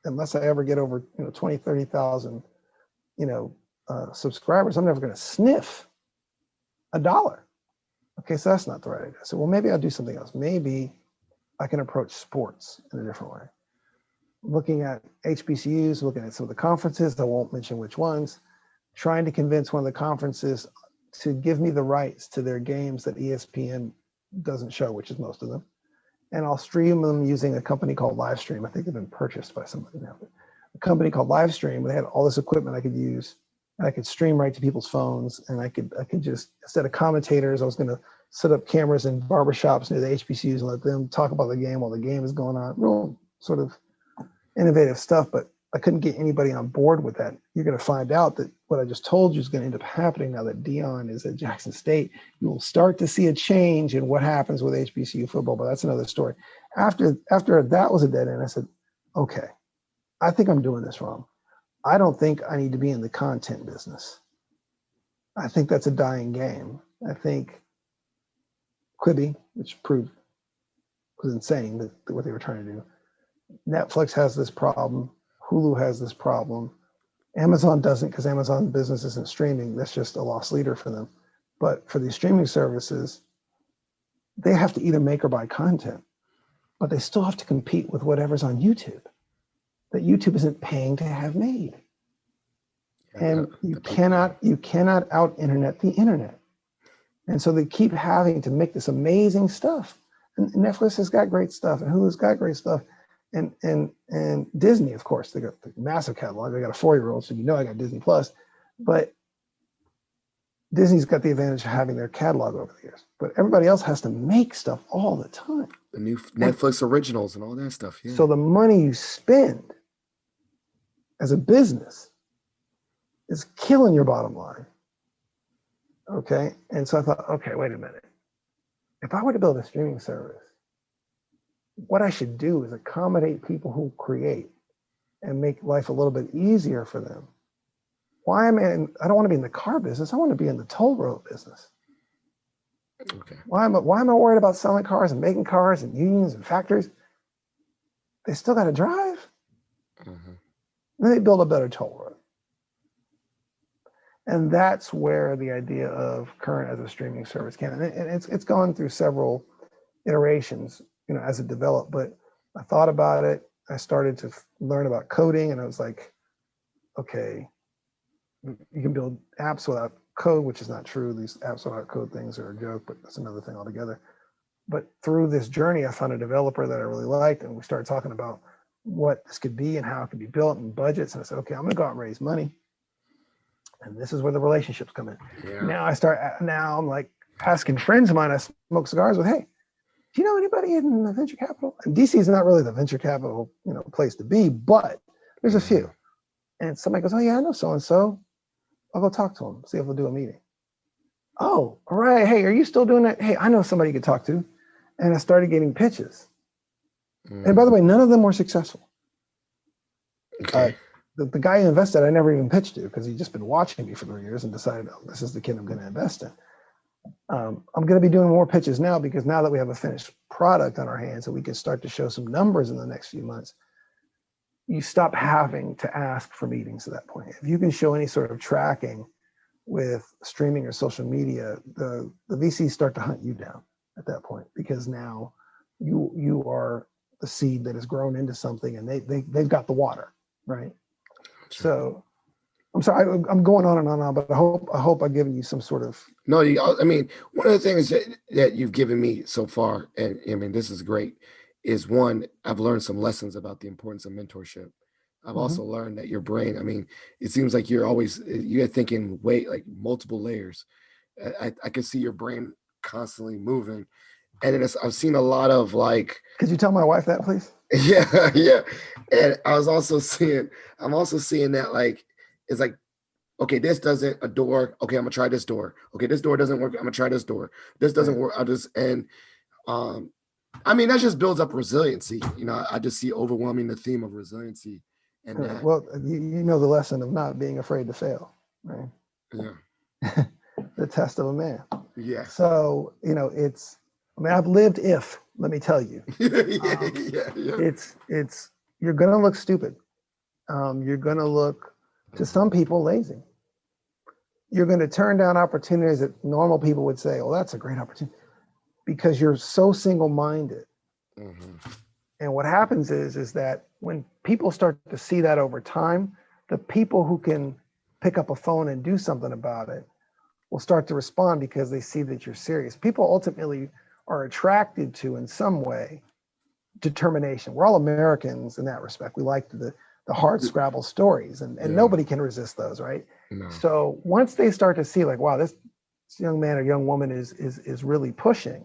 unless I ever get over 20, 30,000 subscribers, I'm never going to sniff $1. Okay, so that's not the right idea. So, well, maybe I'll do something else. Maybe I can approach sports in a different way. Looking at HBCUs, looking at some of the conferences, I won't mention which ones, trying to convince one of the conferences to give me the rights to their games that ESPN doesn't show, which is most of them. And I'll stream them using a company called Livestream. I think they've been purchased by somebody now. But a company called Livestream, they had all this equipment I could use. And I could stream right to people's phones, and I could just, instead of commentators, I was going to set up cameras in barbershops near the HBCUs and let them talk about the game while the game is going on. Real sort of innovative stuff, but I couldn't get anybody on board with that. You're going to find out that what I just told you is going to end up happening now that Dion is at Jackson State. You will start to see a change in what happens with HBCU football, but that's another story. After that was a dead end, I said, okay, I think I'm doing this wrong. I don't think I need to be in the content business. I think that's a dying game. I think Quibi, which proved was insane that what they were trying to do. Netflix has this problem. Hulu has this problem. Amazon doesn't, because Amazon business isn't streaming. That's just a lost leader for them. But for these streaming services, they have to either make or buy content, but they still have to compete with whatever's on YouTube that YouTube isn't paying to have made. And you cannot out internet the internet. And so they keep having to make this amazing stuff. And Netflix has got great stuff, and Hulu's got great stuff. And Disney, of course, they got the massive catalog. They got a 4-year-old, so I got Disney Plus. But Disney's got the advantage of having their catalog over the years. But everybody else has to make stuff all the time. The new Netflix originals and all that stuff. Yeah. So the money you spend as a business is killing your bottom line. Okay. And so I thought, okay, wait a minute. If I were to build a streaming service, what I should do is accommodate people who create and make life a little bit easier for them. I don't want to be in the car business. I want to be in the toll road business. Okay. Why am I worried about selling cars and making cars and unions and factories? They still got to drive. Mm-hmm. Then they build a better toll road. And that's where the idea of Current as a streaming service came. And it's gone through several iterations, as it developed. But I thought about it. I started to learn about coding, and I was like, okay, you can build apps without code, which is not true. These apps without code things are a joke, but that's another thing altogether. But through this journey, I found a developer that I really liked, and we started talking about what this could be and how it could be built and budgets. And I said, okay, I'm going to go out and raise money. And this is where the relationships come in. Yeah. Now I'm like asking friends of mine I smoke cigars with, hey, do you know anybody in the venture capital? And DC is not really the venture capital, place to be, but there's a few. And somebody goes, oh yeah, I know so-and-so. I'll go talk to him, see if we'll do a meeting. Oh, all right. Hey, are you still doing that? Hey, I know somebody you could talk to. And I started getting pitches. And by the way, none of them were successful. Okay. The guy who invested, I never even pitched to, because he'd just been watching me for 3 years and decided, oh, this is the kid I'm going to invest in. I'm going to be doing more pitches now, because now that we have a finished product on our hands and we can start to show some numbers in the next few months, you stop having to ask for meetings at that point. If you can show any sort of tracking with streaming or social media, the VCs start to hunt you down at that point, because now you are the seed that has grown into something, and they've got the water, right? Sure. So I'm sorry, I'm going on and on, but I hope I've given you some sort of. No, I mean, one of the things that you've given me so far, and I mean, this is great, is one, I've learned some lessons about the importance of mentorship. I've also learned that your brain, I mean, it seems like you're thinking like multiple layers. I can see your brain constantly moving. And then I've seen a lot of like, Could you tell my wife that, please? yeah, yeah. And I'm also seeing that like, it's like, okay, this doesn't a door. Okay, I'm gonna try this door. Okay, this door doesn't work. I'm gonna try this door. This doesn't work. Um, I mean, that just builds up resiliency. I just see overwhelming the theme of resiliency, and that. Well, you know the lesson of not being afraid to fail, right? Yeah. The test of a man. Yeah. So I've lived. Let me tell you, yeah. it's you're gonna look stupid. You're gonna look, to some people, lazy. You're going to turn down opportunities that normal people would say, "Oh, that's a great opportunity," because you're so single-minded. And what happens is that when people start to see that over time, the people who can pick up a phone and do something about it will start to respond because they see that you're serious. People ultimately are attracted to, in some way, determination. We're all Americans in that respect. We like the hard scrabble stories, and nobody can resist those, right? No. So once they start to see, like, wow, this young man or young woman is really pushing.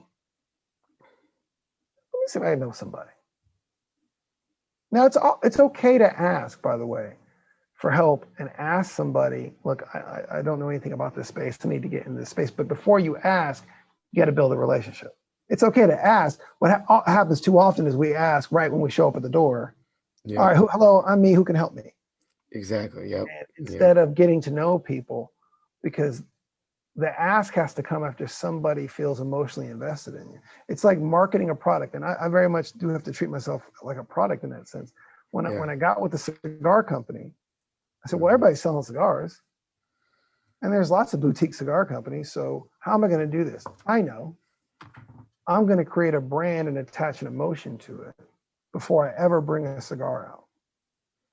Let me see if I know somebody. Now it's okay to ask, by the way, for help, and ask somebody, look, I don't know anything about this space. I need to get in this space. But before you ask, you got to build a relationship. It's okay to ask. What happens too often is we ask right when we show up at the door. Yeah. All right, hello, I'm me. Who can help me? Exactly. Yep. Instead of getting to know people, because the ask has to come after somebody feels emotionally invested in you. It's like marketing a product, and I very much do have to treat myself like a product in that sense. When I got with the cigar company, I said, well, everybody's selling cigars, and there's lots of boutique cigar companies. So how am I going to do this? I know. I'm going to create a brand and attach an emotion to it before I ever bring a cigar out.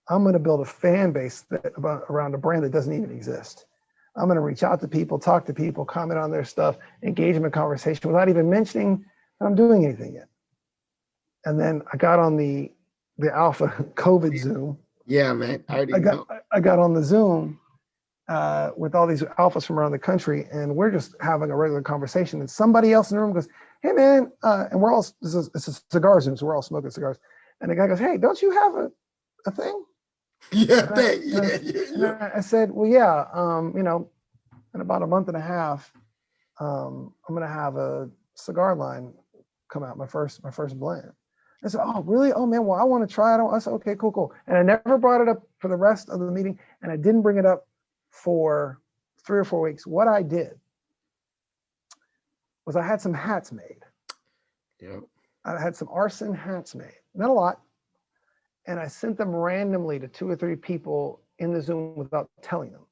I'm going to build a fan base around a brand that doesn't even exist. I'm going to reach out to people, talk to people, comment on their stuff, engage them in conversation without even mentioning that I'm doing anything yet. And then I got on the Alpha COVID Zoom. Yeah, man. I got on the Zoom with all these alphas from around the country, and we're just having a regular conversation. And somebody else in the room goes, "Hey, man," and we're all, it's a cigar Zoom, so we're all smoking cigars. And the guy goes, "Hey, don't you have a thing?" Yeah, I said, "Well, yeah, in about a month and a half, I'm going to have a cigar line come out, my first blend." I said, "Oh, really? Oh, man, well, I want to try it." I said, "Okay, cool." And I never brought it up for the rest of the meeting, and I didn't bring it up for 3 or 4 weeks. What I did was I had some hats made. Yep. I had some arson hats made, not a lot. And I sent them randomly to 2 or 3 people in the Zoom without telling them.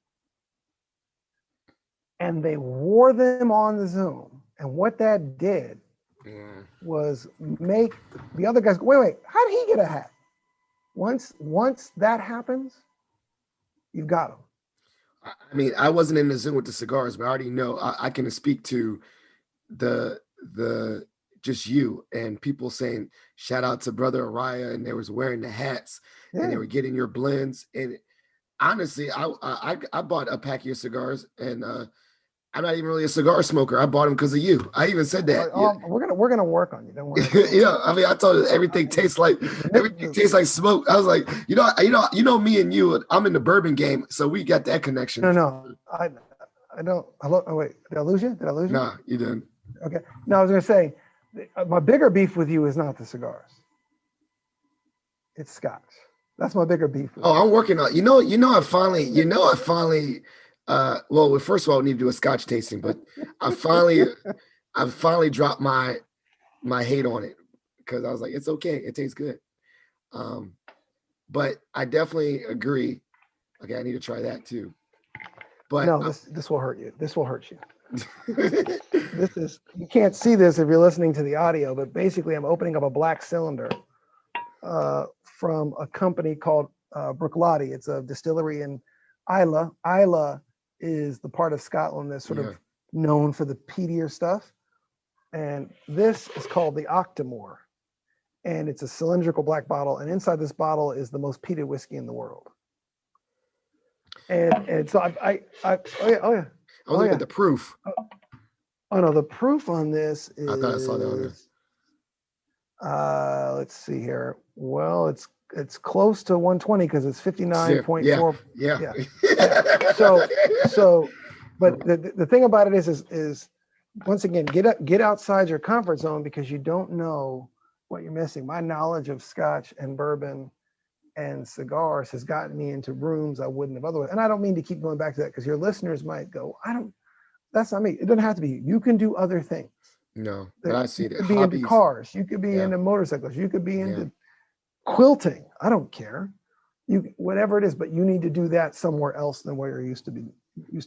And they wore them on the Zoom. And what that did was make the other guys go, wait, how did he get a hat? Once that happens, you've got them. I mean, I wasn't in the Zoom with the cigars, but I already know I can speak to the just you and people saying shout out to brother Araia, and they was wearing the hats and they were getting your blends. And honestly, I bought a pack of your cigars, and I'm not even really a cigar smoker. I bought them because of you. I even said that. We're gonna work on you. Don't worry. I mean, I told you everything tastes like smoke. I was like, you know me and you. I'm in the bourbon game, so we got that connection. No, I don't. Hello. Oh wait, did I lose you? Nah, you didn't. Okay. No, I was gonna say, my bigger beef with you is not the cigars. It's scotch. That's my bigger beef with you. I'm working on. I finally. Well, first of all, we need to do a scotch tasting, but I finally dropped my hate on it because I was like, it's okay, it tastes good. But I definitely agree. Okay, I need to try that too. But no, this will hurt you. This will hurt you. this is, you can't see this if you're listening to the audio, but basically I'm opening up a black cylinder from a company called Bruichladdich. It's a distillery in Islay. Islay is the part of Scotland that's sort of known for the peatier stuff. And this is called the Octomore. And it's a cylindrical black bottle. And inside this bottle is the most peated whiskey in the world. And so I oh yeah. I was looking at the proof. Oh no, the proof on this is, I thought I saw that on there. Let's see here. Well, it's close to 120 because it's 59.4. Yeah. So but the thing about it is once again, get outside your comfort zone, because you don't know what you're missing. My knowledge of Scotch and bourbon and cigars has gotten me into rooms I wouldn't have otherwise. And I don't mean to keep going back to that, because your listeners might go, that's not me. It doesn't have to be. You can do other things. No, but I see that. You could be into cars. You could be into motorcycles. You could be into quilting. I don't care. Whatever it is, but you need to do that somewhere else than where you're used to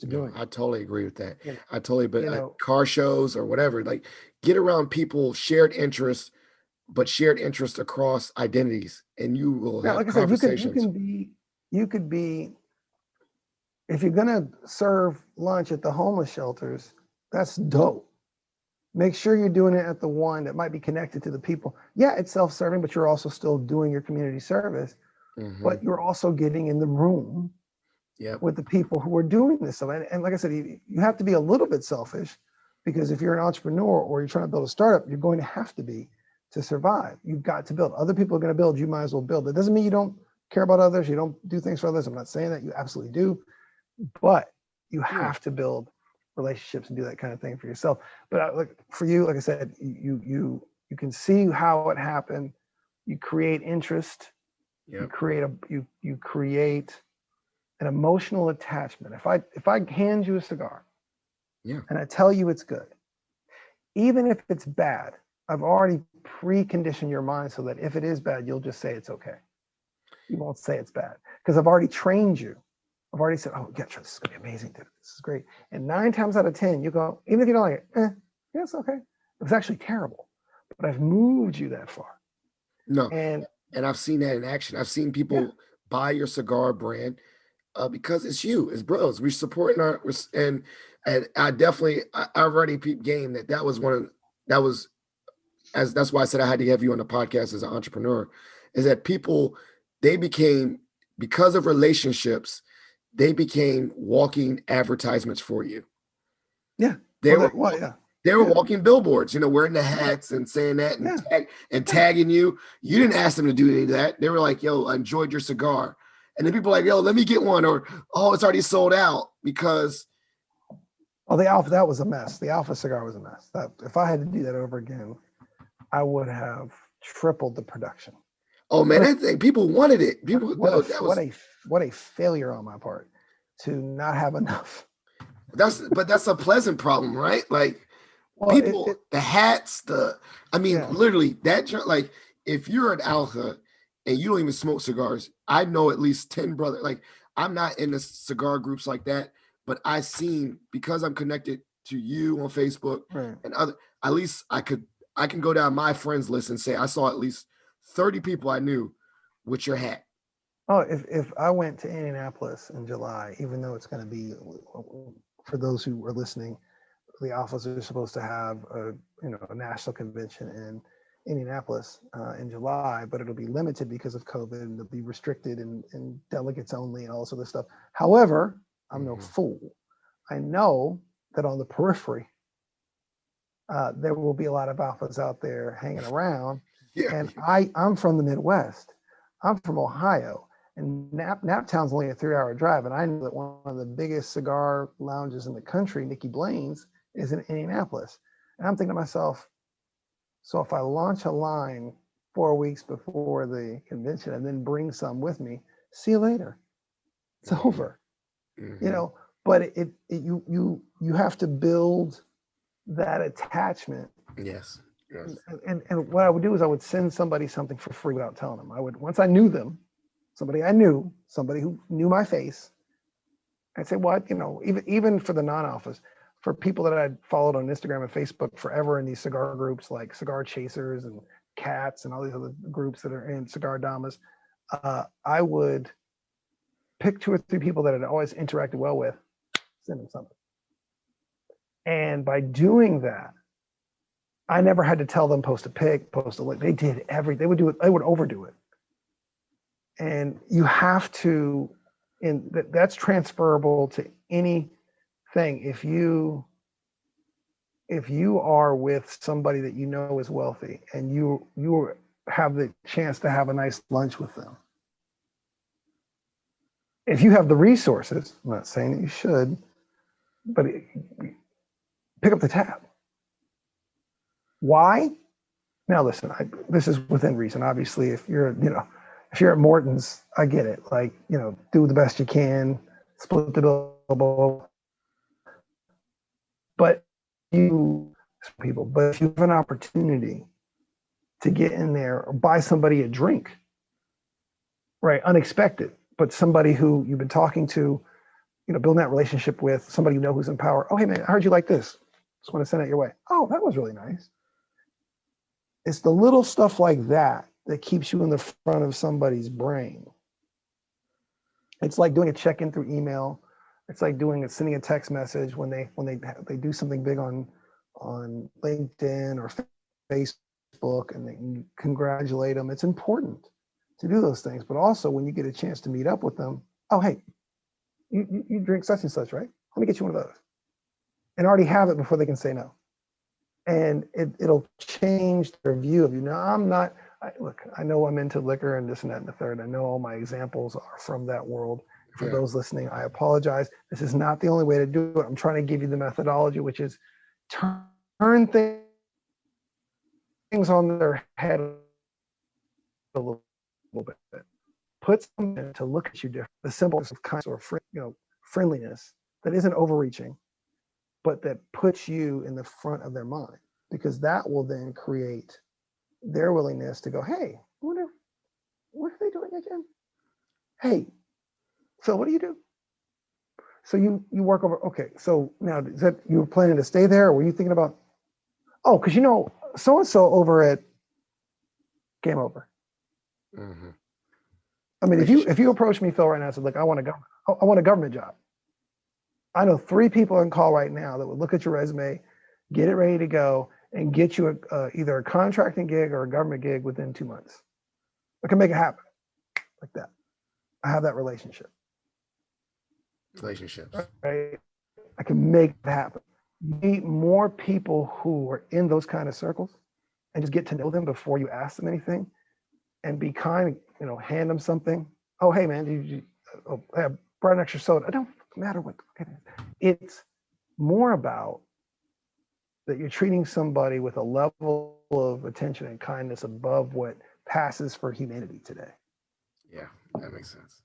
doing. I totally agree with that. Yeah. I totally, but car shows or whatever, like get around people, shared interests, but shared interest across identities, and you will have conversations. You could be, if you're gonna serve lunch at the homeless shelters, that's dope. Make sure you're doing it at the one that might be connected to the people. Yeah, it's self-serving, but you're also still doing your community service. Mm-hmm. But you're also getting in the room with the people who are doing this stuff. And like I said, you have to be a little bit selfish, because if you're an entrepreneur or you're trying to build a startup, you're going to have to be to survive. You've got to build. Other people are going to build. You might as well build. That doesn't mean you don't care about others. You don't do things for others. I'm not saying that. You absolutely do. But you have to build relationships and do that kind of thing for yourself. But for you, like I said, you can see how it happened. You create interest. You create an emotional attachment. If I hand you a cigar, and I tell you it's good, even if it's bad, I've already preconditioned your mind so that if it is bad, you'll just say it's okay. You won't say it's bad, because I've already trained you. I've already said, oh, yeah, this is gonna be amazing, dude. This is great. And 9 times out of 10, you go, even if you don't like it, yeah, it's okay. It was actually terrible, but I've moved you that far. No, and I've seen that in action. I've seen people buy your cigar brand because it's you, it's bros. We're supporting and I definitely, I already peeped game that was that's why I said I had to have you on the podcast as an entrepreneur, is that people, they became, because of relationships, they became walking advertisements for you. Yeah. They were walking billboards, wearing the hats and saying that and tagging you. You didn't ask them to do any of that. They were like, yo, I enjoyed your cigar. And then people are like, yo, let me get one, or, oh, it's already sold out because. Oh, the Alpha, that was a mess. The Alpha cigar was a mess. If I had to do that over again, I would have tripled the production. Oh man, that thing, people wanted it. What a failure on my part to not have enough. But that's a pleasant problem, right? Like people, the hats, literally that. Like if you're an Alpha and you don't even smoke cigars, I know at least 10 brothers. Like I'm not in the cigar groups like that, but I seen, because I'm connected to you on Facebook and other. At least I can go down my friends list and say I saw at least 30 people I knew with your hat. Oh, if I went to Indianapolis in July, even though it's going to be, for those who are listening, the Alphas are supposed to have a national convention in Indianapolis in July, but it'll be limited because of COVID, and it'll be restricted and delegates only and all this other stuff. However, I'm no fool. I know that on the periphery, there will be a lot of Alphas out there hanging around. Yeah. And I'm from the Midwest. I'm from Ohio, and Naptown's only a 3-hour drive. And I know that one of the biggest cigar lounges in the country, Nicky Blaine's, is in Indianapolis. And I'm thinking to myself, so if I launch a line 4 weeks before the convention and then bring some with me, see you later. It's over. Mm-hmm. But you have to build that attachment. Yes. And what I would do is I would send somebody something for free without telling them. Once I knew them, somebody who knew my face, I'd say, what, even for the non-Alphas, for people that I'd followed on Instagram and Facebook forever in these cigar groups like Cigar Chasers and Cats and all these other groups that are in Cigar Damas, I would pick 2 or 3 people that I'd always interacted well with, send them something. And by doing that, I never had to tell them post a pic, post a link. They did everything. They would do it. They would overdo it. And you have to, that's transferable to anything. If you are with somebody that you know is wealthy and you have the chance to have a nice lunch with them, if you have the resources, I'm not saying that you should, but pick up the tab. Why? Now listen, this is within reason. Obviously, if you're at Morton's, I get it. Like, do the best you can, split the bill. But if you have an opportunity to get in there or buy somebody a drink, right? Unexpected, but somebody who you've been talking to, building that relationship with, somebody you know who's in power. Oh, hey man, I heard you like this. Just want to send it your way. Oh, that was really nice. It's the little stuff like that that keeps you in the front of somebody's brain. It's like doing a check-in through email. It's like sending a text message when they do something big on LinkedIn or Facebook, and they congratulate them. It's important to do those things, but also when you get a chance to meet up with them, oh hey, you drink such and such, right? Let me get you one of those, and already have it before they can say no. And it'll change their view of you. Now, I know I'm into liquor and this and that and the third. I know all my examples are from that world. For those listening, I apologize. This is not the only way to do it. I'm trying to give you the methodology, which is turn things on their head a little bit. Put something to look at you different. The symbols of kindness or friendliness that isn't overreaching, but that puts you in the front of their mind, because that will then create their willingness to go, hey, I wonder, what are they doing again? Hey, Phil, what do you do? So you work over, okay, so now is that you were planning to stay there, or were you thinking about, oh, because so-and-so over at Game Over. Mm-hmm. I mean, if you approach me, Phil, right now and said, look, I want a government job. I know 3 people on call right now that would look at your resume, get it ready to go, and get you either a contracting gig or a government gig within 2 months. I can make it happen like that. I have that relationship. Relationships. Right? I can make it happen. Meet more people who are in those kind of circles and just get to know them before you ask them anything, and be kind, hand them something. Oh, hey man, I brought an extra soda. It don't matter what it is. It's more about that you're treating somebody with a level of attention and kindness above what passes for humanity today. Yeah, that makes sense.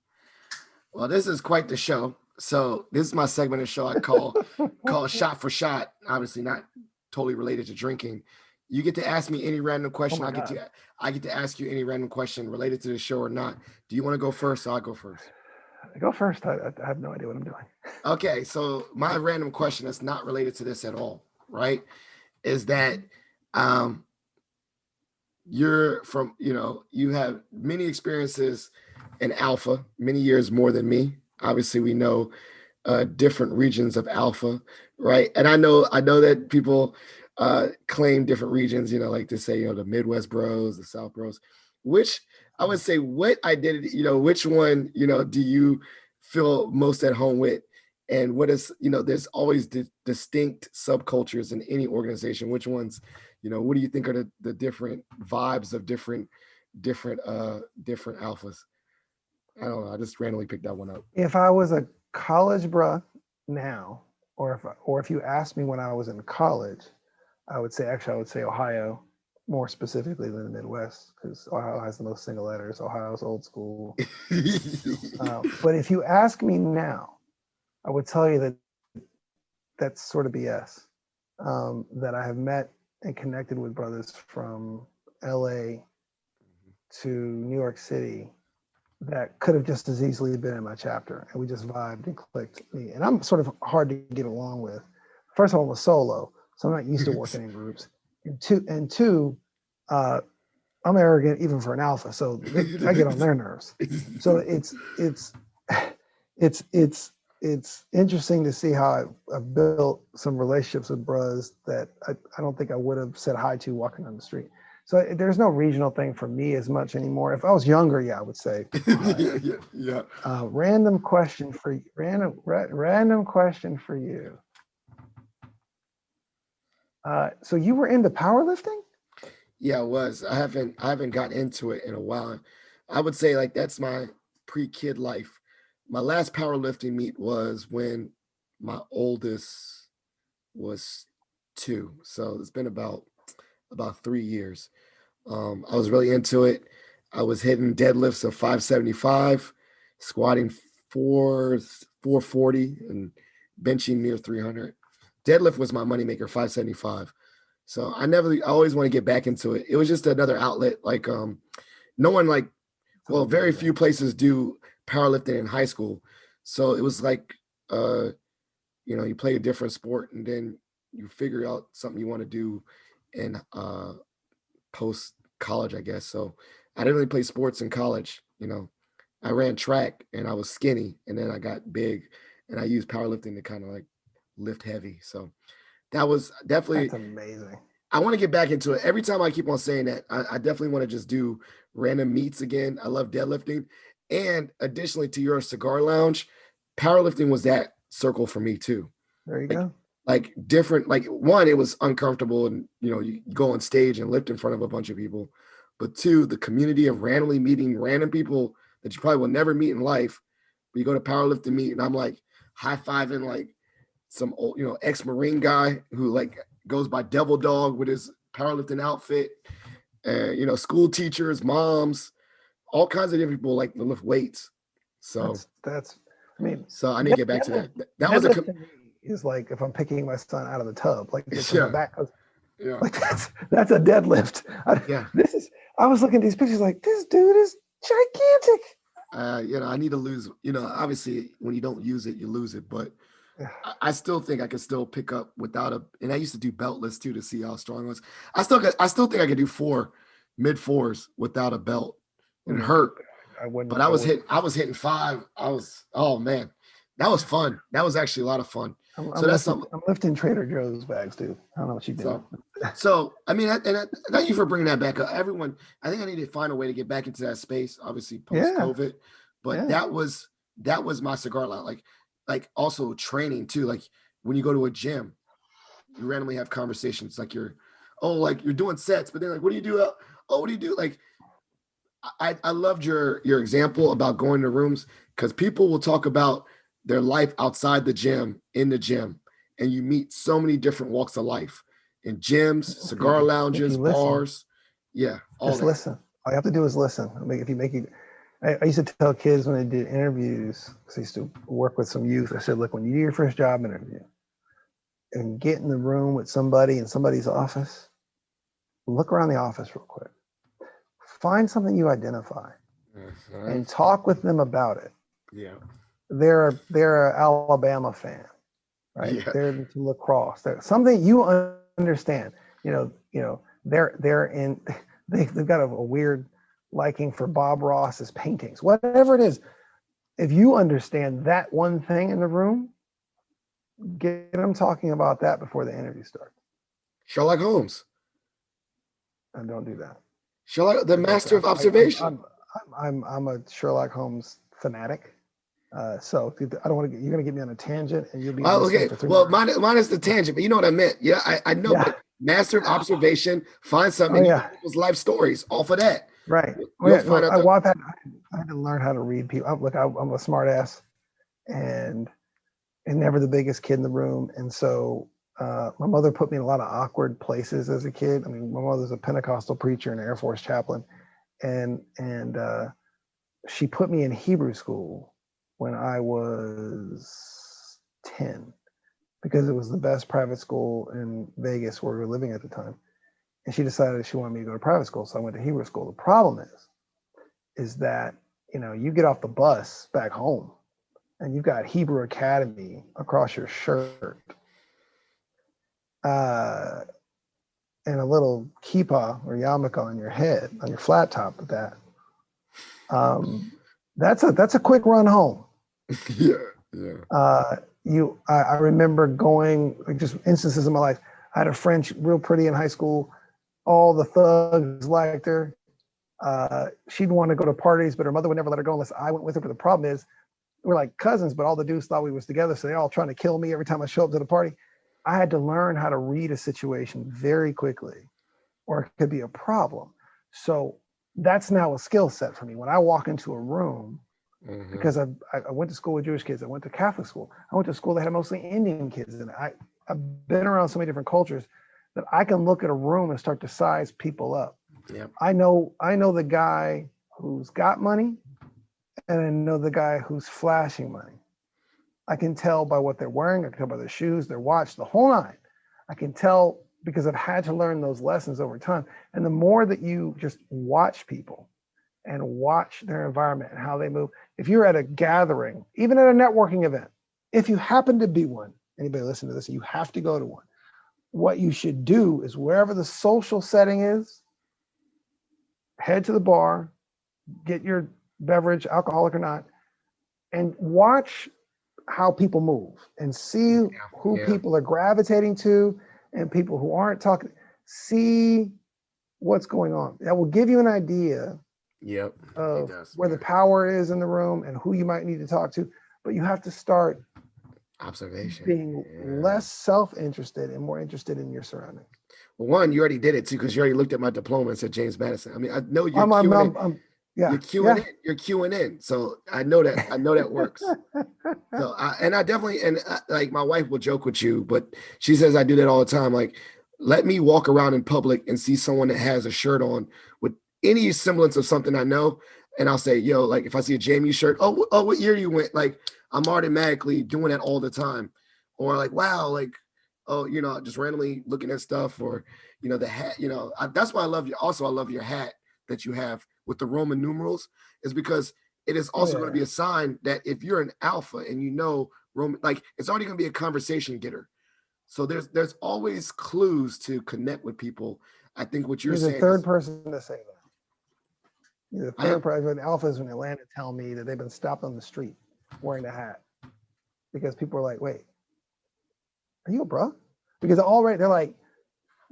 Well, this is quite the show. So this is my segment of the show I call Shot for Shot. Obviously not totally related to drinking. You get to ask me any random question. I get to ask you any random question related to the show or not. Do you want to go first, or I'll go first? Go first. I have no idea what I'm doing. Okay, so my random question that's not related to this at all, right, is that you're from, you have many experiences in alpha, many years more than me. Obviously, we know different regions of alpha, right? And I know that people claim different regions, like to say, the Midwest bros, the South bros, which I would say, what identity, which one, do you feel most at home with? And what is, there's always distinct subcultures in any organization. Which ones, what do you think are the different vibes of different alphas? I don't know. I just randomly picked that one up. If I was a college bruh now, or if you asked me when I was in college, I would say Ohio, more specifically than the Midwest, because Ohio has the most single letters. Ohio's old school. But if you ask me now, I would tell you that that's sort of BS. That I have met and connected with brothers from LA to New York City that could have just as easily been in my chapter, and we just vibed and clicked. And I'm sort of hard to get along with first of all, I'm a solo, so I'm not used to working in groups. And two, I'm arrogant even for an alpha, so I get on their nerves. So it's interesting to see how I built some relationships with bros that I don't think I would have said hi to walking on the street. So there's no regional thing for me as much anymore. If I was younger, yeah, I would say. Yeah. Random question for you. Random question for you. So you were into powerlifting? Yeah, it was. I haven't got into it in a while. I would say like that's my pre-kid life. My last powerlifting meet was when my oldest was 2. So it's been about 3 years. I was really into it. I was hitting deadlifts of 575, squatting 440, and benching near 300. Deadlift was my moneymaker, 575. So I always want to get back into it. It was just another outlet. Like no one like, well, very few places do powerlifting in high school. So it was like you play a different sport and then you figure out something you want to do in post college, I guess. So I didn't really play sports in college. I ran track and I was skinny, and then I got big, and I used powerlifting to kind of like lift heavy. So that was definitely. That's amazing. I want to get back into it. Every time I keep on saying that, I definitely want to just do random meets again. I love deadlifting, and additionally to your cigar lounge, powerlifting was that circle for me too. There you Like, go. like different, like one, it was uncomfortable, and you go on stage and lift in front of a bunch of people. But two, the community of randomly meeting random people that you probably will never meet in life. But you go to powerlifting meet, and I'm like high fiving like some old, ex-Marine guy who like goes by Devil Dog with his powerlifting outfit, and school teachers, moms, all kinds of different people like to lift weights. So that's. I mean, so I need to get back to that. That was deadlift to me is like if I'm picking my son out of the tub, like my back goes, yeah. like that's a deadlift. Yeah. I was looking at these pictures like this dude is gigantic. I need to lose. Obviously, when you don't use it, you lose it. But I still think I could still pick up without and I used to do beltless too to see how strong I was. I still think I could do mid fours without a belt. It hurt. I wouldn't. But I was hitting 5. Oh man, that was fun. That was actually a lot of fun. I'm lifting Trader Joe's bags, dude. I don't know what you do. So I mean, and thank you for bringing that back up. Everyone, I think I need to find a way to get back into that space. Obviously, post COVID, but that was my cigar line. Like also training too. Like when you go to a gym, you randomly have conversations. Like you're doing sets, but then like, what do you do? What do you do? Like I loved your example about going to rooms, because people will talk about their life outside the gym, in the gym, and you meet so many different walks of life in gyms, cigar lounges, bars. Yeah, just listen. All you have to do is listen. I used to tell kids when they did interviews, because I used to work with some youth, I said, look, when you do your first job interview and get in the room with somebody in somebody's office, look around the office real quick. Find something you identify and talk with them about it. Yeah. They're an Alabama fan, right? Yeah. They're into lacrosse. They're something you understand. They've got a weird liking for Bob Ross's paintings. Whatever it is, if you understand that one thing in the room, get them talking about that before the interview starts. Sherlock Holmes. And don't do that. Sherlock, the master of observation. I'm a Sherlock Holmes fanatic. So I don't want to. You're going to get me on a tangent, and you'll be okay. Well, mine is the tangent, but you know what I meant. Yeah, I know. Yeah. But master of observation. Find something. People's life stories off of that. Right. I had to learn how to read people. I'm a smart ass, and never the biggest kid in the room, and so. My mother put me in a lot of awkward places as a kid. I mean, my mother's a Pentecostal preacher and Air Force chaplain, and she put me in Hebrew school when I was 10, because it was the best private school in Vegas where we were living at the time. And she decided she wanted me to go to private school, so I went to Hebrew school. The problem is that you get off the bus back home, and you've got Hebrew Academy across your shirt. and a little kippah or yarmulke on your head, on your flat top with that. That's a quick run home. Yeah. I remember going, like, just instances in my life. I had a friend, real pretty in high school. All the thugs liked her. She'd want to go to parties, but her mother would never let her go unless I went with her. But the problem is, we're like cousins, but all the dudes thought we was together, so they're all trying to kill me every time I show up to the party. I had to learn how to read a situation very quickly, or it could be a problem. So that's now a skill set for me. When I walk into a room, because I went to school with Jewish kids, I went to Catholic school, I went to school that had mostly Indian kids in it. I've been around so many different cultures that I can look at a room and start to size people up. Yep. I know the guy who's got money, and I know the guy who's flashing money. I can tell by what they're wearing. I can tell by their shoes, their watch, the whole nine. I can tell because I've had to learn those lessons over time. And the more that you just watch people and watch their environment and how they move, if you're at a gathering, even at a networking event, if you happen to be one, anybody listen to this, you have to go to one. What you should do is, wherever the social setting is, head to the bar, get your beverage, alcoholic or not, and watch how people move and see who people are gravitating to and people who aren't talking. See what's going on. That will give you an idea of where the power is in the room and who you might need to talk to. But you have to start Observation, being less self-interested and more interested in your surroundings. Well, one, you already did it too, because you already looked at my diploma and said James Madison. I mean, I know you're you're queuing in. So I know that works. So I definitely, like, my wife will joke with you, but she says I do that all the time. Like, let me walk around in public and see someone that has a shirt on with any semblance of something I know, and I'll say, yo, like, if I see a Jamie shirt, oh, what year you went? Like, I'm automatically doing that all the time. Or like, wow, like, oh, just randomly looking at stuff, or, the hat, that's why I love you. Also, I love your hat that you have with the Roman numerals, is because it is also going to be a sign that if you're an alpha and Roman, like, it's already going to be a conversation getter. So there's always clues to connect with people. I think what you're saying. You're the third person to say that. You're the third person. The alphas in Atlanta tell me that they've been stopped on the street wearing the hat because people are like, wait, are you a bro? Because already they're like,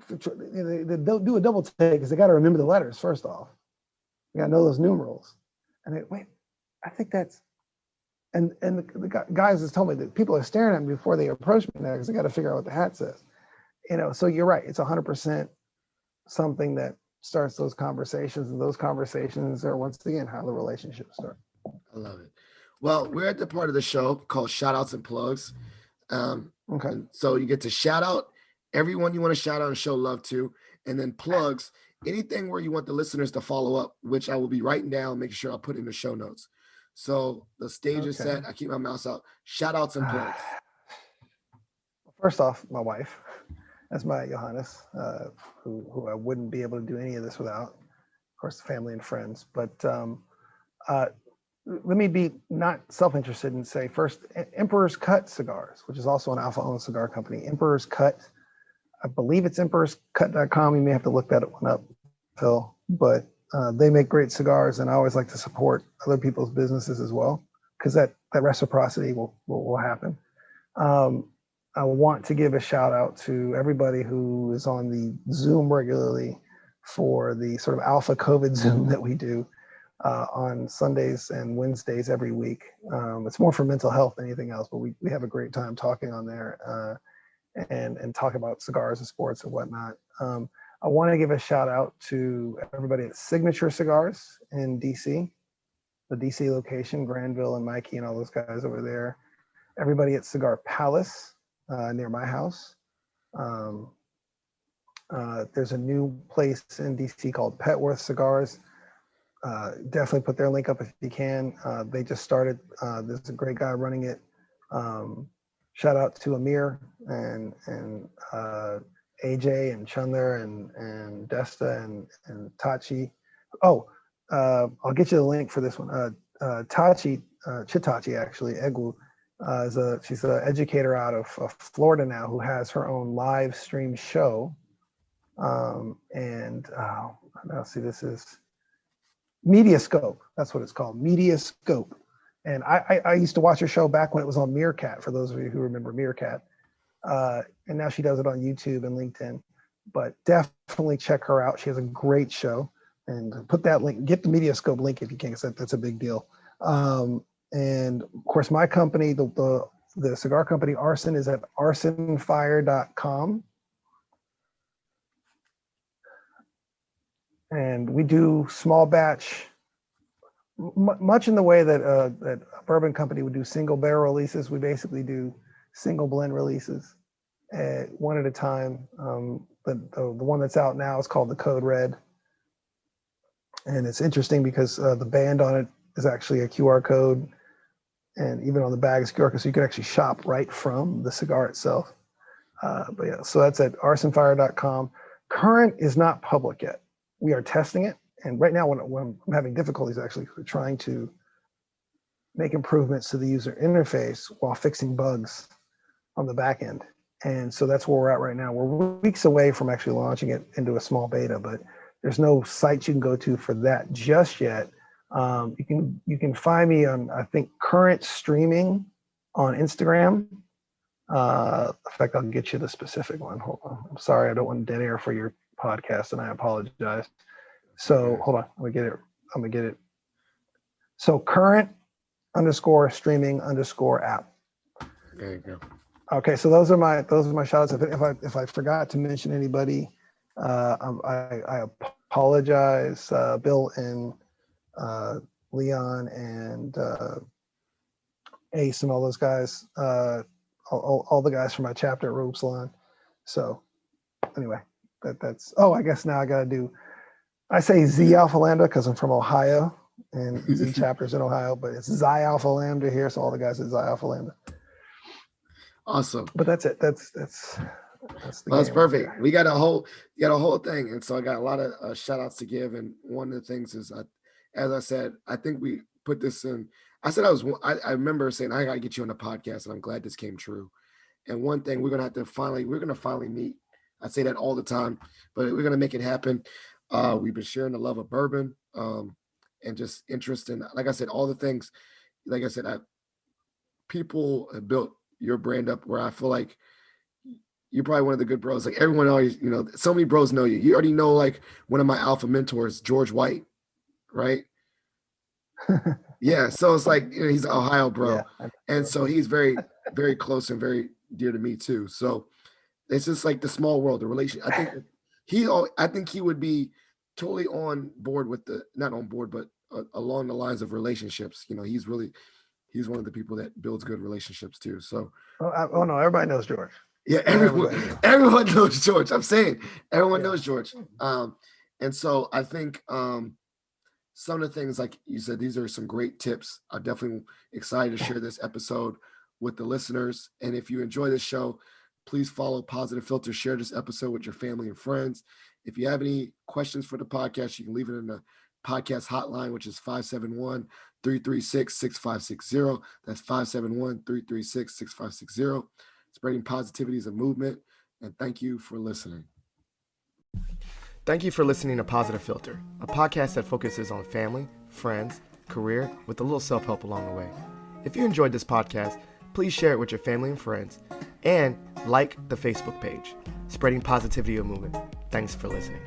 they'll do a double take because they got to remember the letters first off. You got to know those numerals. And they, wait, I think that's, and the guys just told me that people are staring at me before they approach me now because they got to figure out what the hat says. So you're right. It's 100% something that starts those conversations, and those conversations are, once again, how the relationships start. I love it. Well, we're at the part of the show called shout outs and plugs. Okay. And so you get to shout out everyone you want to shout out and show love to, and then plugs anything where you want the listeners to follow up, which I will be writing down, making sure I'll put in the show notes. So the stage is set. I keep my mouse out. Shout outs and plugs. First off, my wife. That's my Johannes, who I wouldn't be able to do any of this without. Of course, family and friends. But let me be not self-interested and say first, Emperor's Cut Cigars, which is also an Alpha-owned cigar company. Emperor's Cut, I believe it's emperorscut.com. You may have to look that one up, Phil. But they make great cigars, and I always like to support other people's businesses as well, because that reciprocity will happen. I want to give a shout out to everybody who is on the Zoom regularly for the sort of alpha COVID Zoom that we do on Sundays and Wednesdays every week. It's more for mental health than anything else, but we have a great time talking on there and talk about cigars and sports and whatnot. I want to give a shout out to everybody at Signature Cigars in DC, the DC location, Granville and Mikey and all those guys over there. Everybody at Cigar Palace near my house. There's a new place in DC called Petworth Cigars. Definitely put their link up if you can. They just started. There's a great guy running it. Shout out to Amir and AJ and Chandler and Desta and Tachi. Oh, I'll get you the link for this one. Tachi, Chitachi actually, Egwu. She's an educator out of Florida now who has her own live stream show. Now see, this is Mediascope. That's what it's called, Mediascope. And I used to watch her show back when it was on Meerkat, for those of you who remember Meerkat. And now she does it on YouTube and LinkedIn. But definitely check her out. She has a great show. And put that link, get the Mediascope link if you can, because that's a big deal. And of course, my company, the cigar company Arson, is at arsonfire.com. And we do small batch, much in the way that that a bourbon company would do single barrel releases. We basically do single blend releases, one at a time. The one that's out now is called the Code Red. And it's interesting because the band on it is actually a QR code. And even on the bag is QR code, so you can actually shop right from the cigar itself. But yeah, so that's at arsonfire.com. Current is not public yet. We are testing it. And right now, when I'm having difficulties, actually, we're trying to make improvements to the user interface while fixing bugs on the back end. And so that's where we're at right now. We're weeks away from actually launching it into a small beta, but there's no site you can go to for that just yet. You can find me on, I think, Current Streaming on Instagram. In fact, I'll get you the specific one. Hold on. I'm sorry, I don't want dead air for your podcast, and I apologize. So hold on, I'm gonna get it. So Current_Streaming_app. There you go. Okay, so those are my shout outs. If I forgot to mention anybody, I apologize. Bill and Leon and Ace and all those guys, all the guys from my chapter at Robe Salon. So anyway, that's I guess now I say Z Alpha Lambda because I'm from Ohio and Z chapters in Ohio, but it's Xi Alpha Lambda here, so all the guys at Xi Alpha Lambda. Awesome. But that's it. That's perfect. Right, we got a whole thing, and so I got a lot of shout outs to give. And one of the things is, as I said, I think we put this in. I said I remember saying I got to get you on the podcast, and I'm glad this came true. And one thing we're gonna finally meet. I say that all the time, but we're gonna make it happen. We've been sharing the love of bourbon, and just interest in, like I said, all the things. Like I said, people have built your brand up where I feel like you're probably one of the good bros. Like everyone always, so many bros know you. You already know, like one of my alpha mentors, George White, right? Yeah. So it's like, he's an Ohio bro. Yeah, and so he's very, very close and very dear to me too. So it's just like the small world, the relation. I think he would be totally on board with not on board, but along the lines of relationships. He's one of the people that builds good relationships too. So, no, everybody knows George. Yeah, everyone knows George. I'm saying everyone knows George. And so I think some of the things, like you said, these are some great tips. I'm definitely excited to share this episode with the listeners. And if you enjoy this show, please follow Positive Philter. Share this episode with your family and friends. If you have any questions for the podcast, you can leave it in the podcast hotline, which is 571-336-6560. That's 571-336-6560. Spreading positivity is a movement, and thank you for listening. Thank you for listening to Positive Philter, a podcast that focuses on family, friends, career, with a little self-help along the way. If you enjoyed this podcast, please share it with your family and friends, and like the Facebook page, Spreading Positivity, a movement. Thanks for listening.